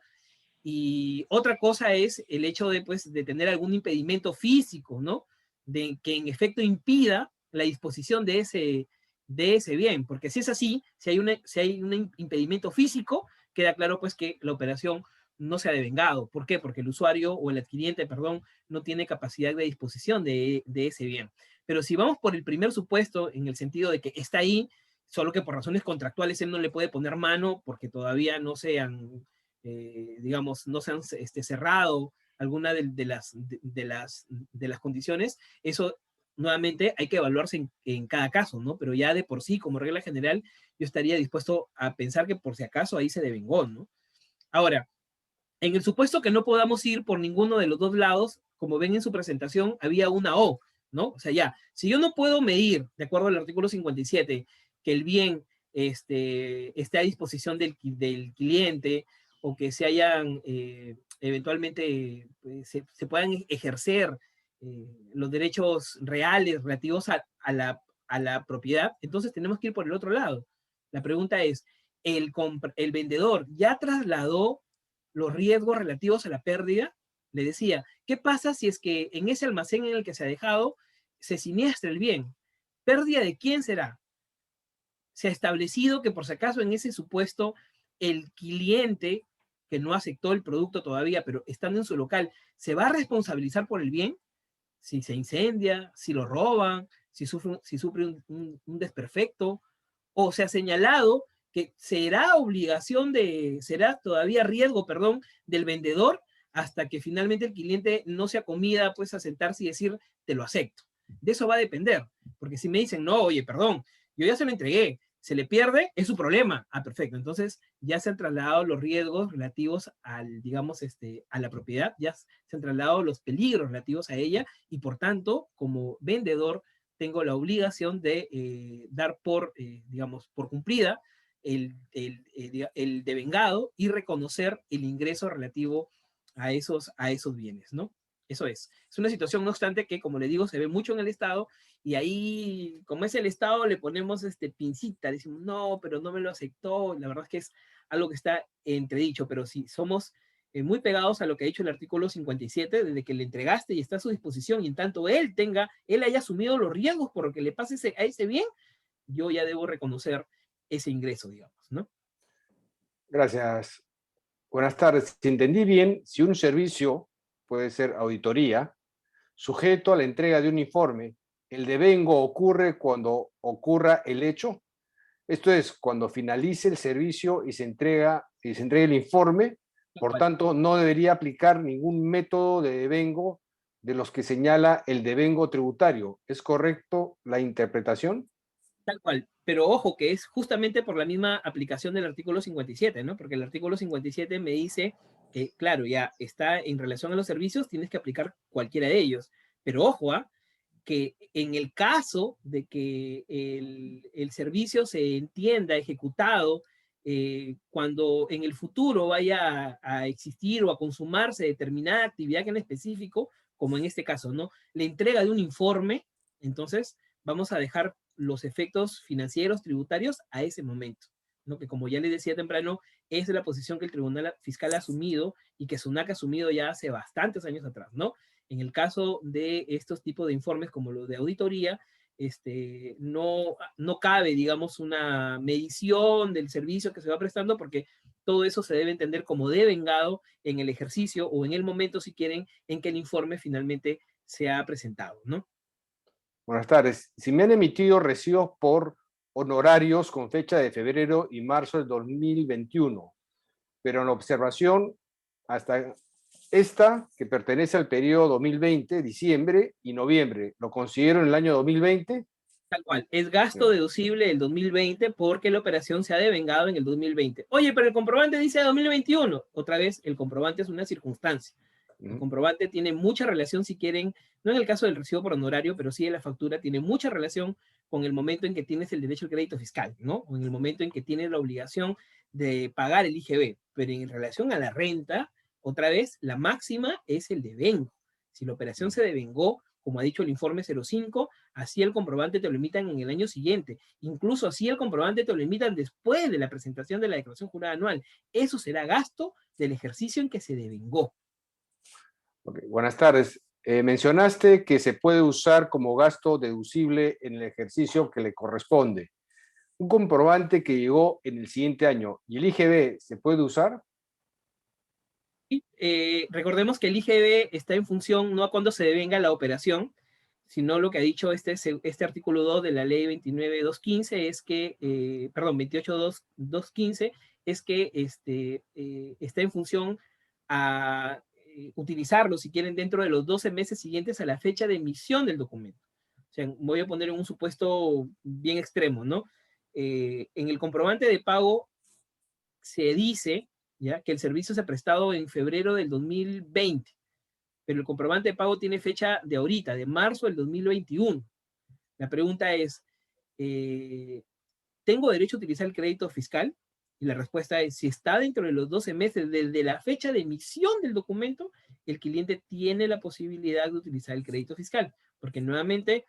Y otra cosa es el hecho de, pues, de tener algún impedimento físico, ¿no? De que en efecto impida la disposición de ese bien, porque si es así, si hay un impedimento físico, queda claro pues que la operación no se ha devengado. ¿Por qué? Porque el usuario o el adquiriente, perdón, no tiene capacidad de disposición de ese bien. Pero si vamos por el primer supuesto, en el sentido de que está ahí, solo que por razones contractuales él no le puede poner mano porque todavía no se han digamos, no se han cerrado alguna de las condiciones, eso nuevamente hay que evaluarse en cada caso, ¿no? Pero ya de por sí, como regla general, yo estaría dispuesto a pensar que por si acaso ahí se devengó, ¿no? Ahora, en el supuesto que no podamos ir por ninguno de los dos lados, como ven en su presentación, había una O, ¿no? O sea, ya, si yo no puedo medir, de acuerdo al artículo 57, que el bien esté a disposición del cliente o que se hayan eventualmente se puedan ejercer los derechos reales relativos a la propiedad, entonces tenemos que ir por el otro lado. La pregunta es, ¿el vendedor ya trasladó los riesgos relativos a la pérdida? Le decía, ¿qué pasa si es que en ese almacén en el que se ha dejado se siniestra el bien? ¿Pérdida de quién será? Se ha establecido que por si acaso en ese supuesto el cliente que no aceptó el producto todavía, pero estando en su local, ¿se va a responsabilizar por el bien? Si se incendia, si lo roban, si sufre un desperfecto, o se ha señalado que será todavía riesgo, perdón, del vendedor hasta que finalmente el cliente no se acomida pues a sentarse y decir, te lo acepto. De eso va a depender, porque si me dicen, no, oye, perdón, yo ya se lo entregué, se le pierde, es su problema. Ah, perfecto. Entonces ya se han trasladado los riesgos relativos al, digamos, a la propiedad, ya se han trasladado los peligros relativos a ella y por tanto, como vendedor, tengo la obligación de dar por, digamos, por cumplida el devengado y reconocer el ingreso relativo a esos bienes, ¿no? Eso es. Es una situación, no obstante, que, como le digo, se ve mucho en el Estado y ahí, como es el Estado, le ponemos pincita, decimos, no, pero no me lo aceptó. La verdad es que es algo que está entredicho, pero si somos muy pegados a lo que ha dicho el artículo 57, desde que le entregaste y está a su disposición, y en tanto él haya asumido los riesgos por lo que le pase a ese bien, yo ya debo reconocer ese ingreso, digamos, ¿no?
Gracias. Buenas tardes. Si entendí bien, si un servicio puede ser auditoría, sujeto a la entrega de un informe, el devengo ocurre cuando ocurra el hecho. Esto es, cuando finalice el servicio y se entregue el informe, por tanto, no debería aplicar ningún método de devengo de los que señala el devengo tributario. ¿Es correcto la interpretación?
Tal cual. Pero ojo, que es justamente por la misma aplicación del artículo 57, ¿no? Porque el artículo 57 me dice que, claro, ya está en relación a los servicios, tienes que aplicar cualquiera de ellos. Pero ojo, que en el caso de que el servicio se entienda ejecutado cuando en el futuro vaya a existir o a consumarse determinada actividad en específico, como en este caso, ¿no? La entrega de un informe, entonces vamos a dejar los efectos financieros, tributarios a ese momento, ¿no? Que como ya les decía temprano, es la posición que el Tribunal Fiscal ha asumido y que SUNAC ha asumido ya hace bastantes años atrás, ¿no? En el caso de estos tipos de informes como los de auditoría, no cabe, digamos, una medición del servicio que se va prestando, porque todo eso se debe entender como devengado en el ejercicio o en el momento, si quieren, en que el informe finalmente se ha presentado, ¿no?
Buenas tardes. Si me han emitido recibos por honorarios con fecha de febrero y marzo del 2021, pero en observación hasta esta, que pertenece al periodo 2020, diciembre y noviembre, ¿lo considero en el año 2020?
Tal cual, es gasto deducible del 2020 porque la operación se ha devengado en el 2020. Oye, pero el comprobante dice 2021. Otra vez, el comprobante es una circunstancia. El comprobante tiene mucha relación, si quieren, no en el caso del recibo por honorario, pero sí de la factura, tiene mucha relación con el momento en que tienes el derecho al crédito fiscal, ¿no? O en el momento en que tienes la obligación de pagar el IGB. Pero en relación a la renta, otra vez, la máxima es el devengo. Si la operación se devengó, como ha dicho el informe 05, así el comprobante te lo emitan en el año siguiente. Incluso así el comprobante te lo emitan después de la presentación de la declaración jurada anual. Eso será gasto del ejercicio en que se devengó.
Okay. Buenas tardes. Mencionaste que se puede usar como gasto deducible en el ejercicio que le corresponde. ¿Un comprobante que llegó en el siguiente año y el IGB se puede usar?
Recordemos que el IGB está en función no a cuándo se devenga la operación, sino lo que ha dicho este artículo 2 de la ley 29.215 es que, perdón, 28.215 es que está en función a utilizarlo, si quieren, dentro de los 12 meses siguientes a la fecha de emisión del documento. O sea, voy a poner un supuesto bien extremo, ¿no? En el comprobante de pago se dice, ¿ya?, que el servicio se ha prestado en febrero del 2020, pero el comprobante de pago tiene fecha de ahorita, de marzo del 2021. La pregunta es, ¿tengo derecho a utilizar el crédito fiscal? Y la respuesta es, si está dentro de los 12 meses desde la fecha de emisión del documento, el cliente tiene la posibilidad de utilizar el crédito fiscal, porque nuevamente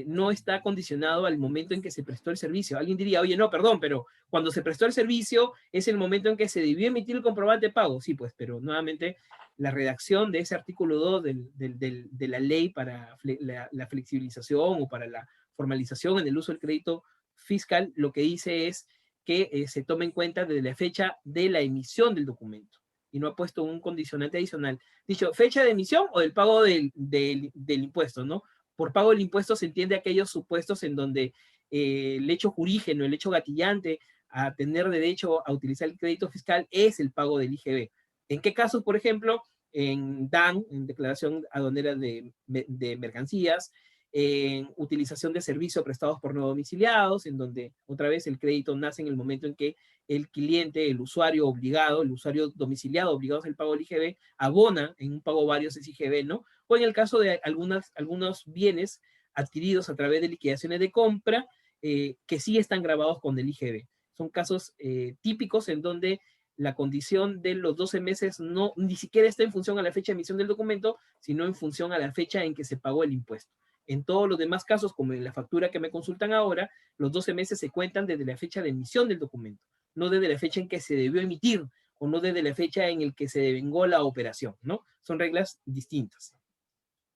no está condicionado al momento en que se prestó el servicio. Alguien diría, oye, no, perdón, pero cuando se prestó el servicio es el momento en que se debió emitir el comprobante de pago. Sí, pues, pero nuevamente la redacción de ese artículo 2 de la ley para la flexibilización o para la formalización en el uso del crédito fiscal, lo que dice es que se tome en cuenta desde la fecha de la emisión del documento y no ha puesto un condicionante adicional. Dicho, fecha de emisión o del pago del impuesto, ¿no? Por pago del impuesto se entiende aquellos supuestos en donde el hecho jurígeno, el hecho gatillante a tener derecho a utilizar el crédito fiscal es el pago del IGB. ¿En qué casos, por ejemplo? En DAN, en declaración aduanera de mercancías, en utilización de servicios prestados por no domiciliados, en donde otra vez el crédito nace en el momento en que el cliente, el usuario obligado, el usuario domiciliado obligado al pago del IGB, abona en un pago varios ese IGB, ¿no? O en el caso de algunos bienes adquiridos a través de liquidaciones de compra que sí están grabados con el IGB. Son casos típicos en donde la condición de los 12 meses no, ni siquiera está en función a la fecha de emisión del documento, sino en función a la fecha en que se pagó el impuesto. En todos los demás casos, como en la factura que me consultan ahora, los 12 meses se cuentan desde la fecha de emisión del documento, no desde la fecha en que se debió emitir o no desde la fecha en el que se devengó la operación, ¿no? Son reglas distintas.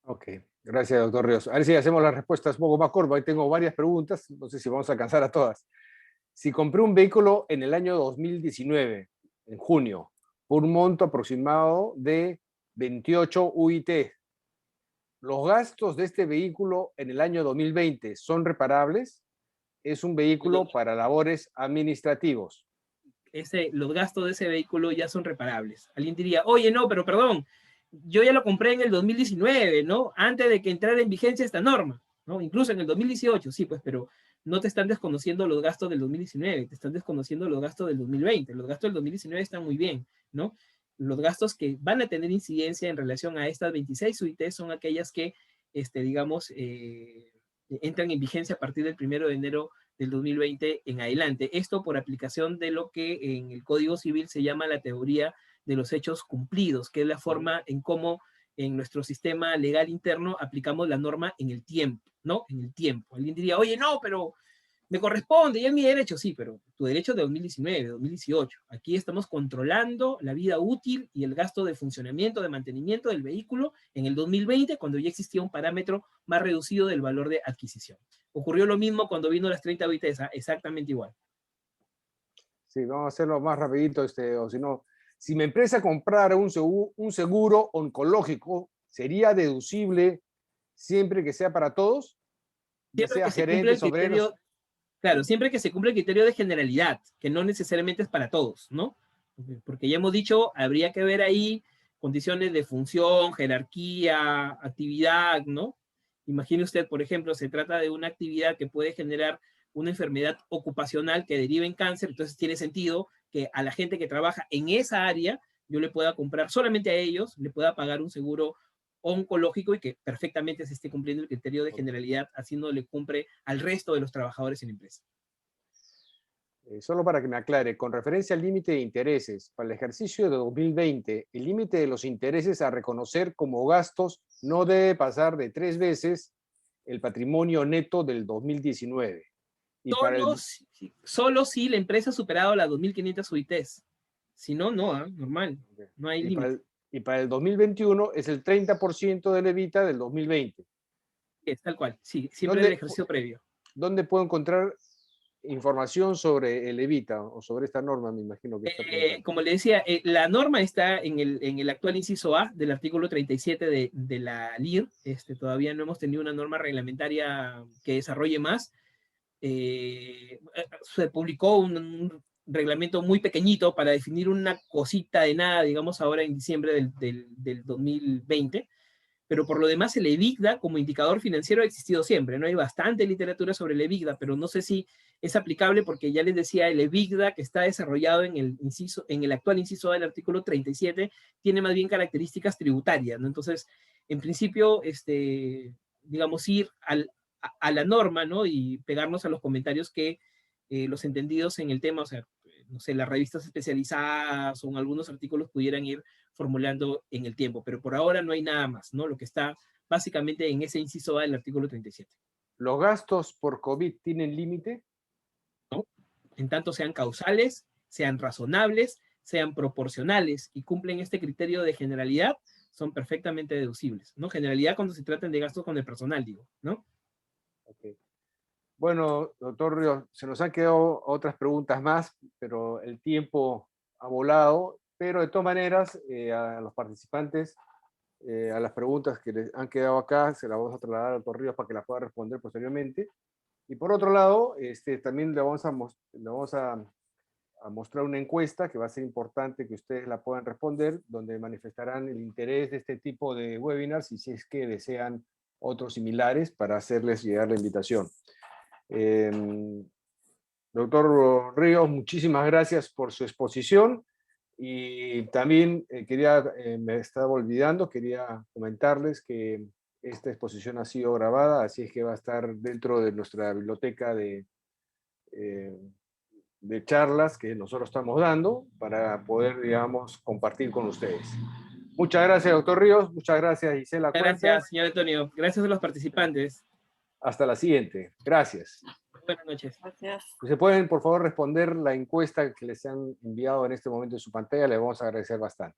Ok, gracias, doctor Ríos. A ver si hacemos las respuestas un poco más cortas. Ahí tengo varias preguntas, no sé si vamos a alcanzar a todas. Si compré un vehículo en el año 2019, en junio, por un monto aproximado de 28 UIT, ¿los gastos de este vehículo en el año 2020 son reparables? Es un vehículo para labores administrativos.
Los gastos de ese vehículo ya son reparables. Alguien diría, oye, no, pero perdón, yo ya lo compré en el 2019, ¿no? Antes de que entrara en vigencia esta norma, ¿no? Incluso en el 2018, sí, pues, pero no te están desconociendo los gastos del 2019, te están desconociendo los gastos del 2020. Los gastos del 2019 están muy bien, ¿no? Los gastos que van a tener incidencia en relación a estas 26 UIT son aquellas que, digamos, entran en vigencia a partir del 1 de enero del 2020 en adelante. Esto por aplicación de lo que en el Código Civil se llama la teoría de los hechos cumplidos, que es la forma en cómo en nuestro sistema legal interno aplicamos la norma en el tiempo, ¿no? En el tiempo. Alguien diría, oye, no, pero me corresponde, y es mi derecho, sí, pero tu derecho de 2019, 2018. Aquí estamos controlando la vida útil y el gasto de funcionamiento, de mantenimiento del vehículo en el 2020, cuando ya existía un parámetro más reducido del valor de adquisición. Ocurrió lo mismo cuando vino las 30 Vitesa, exactamente igual.
Sí, vamos a hacerlo más rapidito, o si no, si mi empresa comprara un seguro oncológico, ¿sería deducible siempre que sea para todos? Ya
Siempre
sea
que se cumple el
gerentes, obreros.
criterio, claro, siempre que se cumple el criterio de generalidad, que no necesariamente es para todos, ¿no? Porque ya hemos dicho, habría que ver ahí condiciones de función, jerarquía, actividad, ¿no? Imagine usted, por ejemplo, se trata de una actividad que puede generar una enfermedad ocupacional que derive en cáncer, entonces tiene sentido que a la gente que trabaja en esa área yo le pueda comprar, solamente a ellos, le pueda pagar un seguro oncológico y que perfectamente se esté cumpliendo el criterio de generalidad, haciéndole cumple al resto de los trabajadores en la empresa.
Solo para que me aclare, con referencia al límite de intereses, para el ejercicio de 2020, el límite de los intereses a reconocer como gastos no debe pasar de 3 veces el patrimonio neto del 2019. Y para el,
Solo si la empresa ha superado las 2.500 UITs. Si no, no, normal, no hay
y para
límite.
el, y para el 2021 es el 30% del EBITDA del 2020.
Es tal cual, sí, siempre del
¿Dónde,
ejercicio previo.
¿Dónde puedo encontrar información sobre el EBITDA o sobre esta norma? Me imagino que está preguntando.
Como le decía, la norma está en el actual inciso A del artículo 37 de la LIR. Todavía no hemos tenido una norma reglamentaria que desarrolle más. Se publicó un reglamento muy pequeñito para definir una cosita de nada, digamos, ahora en diciembre del 2020, pero por lo demás el EBITDA como indicador financiero ha existido siempre, ¿no? Hay bastante literatura sobre el EBITDA, pero no sé si es aplicable porque ya les decía, el EBITDA que está desarrollado en el actual inciso del artículo 37 tiene más bien características tributarias, ¿no? Entonces, en principio, digamos, ir a la norma, ¿no? Y pegarnos a los comentarios que los entendidos en el tema, o sea, no sé, las revistas especializadas o en algunos artículos pudieran ir formulando en el tiempo, pero por ahora no hay nada más, ¿no? Lo que está básicamente en ese inciso A del artículo 37,
¿Los gastos por COVID tienen límite?
¿no? En tanto sean causales, sean razonables, sean proporcionales y cumplen este criterio de generalidad, son perfectamente deducibles, ¿no? Generalidad cuando se tratan de gastos con el personal, digo, ¿no?
Okay. Bueno, doctor Ríos, se nos han quedado otras preguntas más, pero el tiempo ha volado, pero de todas maneras, a los participantes, a las preguntas que les han quedado acá, se las vamos a trasladar al doctor Ríos para que las pueda responder posteriormente. Y por otro lado, también le vamos a mostrar una encuesta que va a ser importante que ustedes la puedan responder, donde manifestarán el interés de este tipo de webinars y si es que desean otros similares para hacerles llegar la invitación. Doctor Ríos, muchísimas gracias por su exposición y también me estaba olvidando, quería comentarles que esta exposición ha sido grabada, así es que va a estar dentro de nuestra biblioteca de charlas que nosotros estamos dando para poder, digamos, compartir con ustedes. Muchas gracias, doctor Ríos. Muchas gracias, Gisela Cuentas.
Gracias, señor Antonio. Gracias a los participantes.
Hasta la siguiente. Gracias.
Buenas noches.
Gracias.
Si se pueden, por favor, responder la encuesta que les han enviado en este momento en su pantalla, les vamos a agradecer bastante.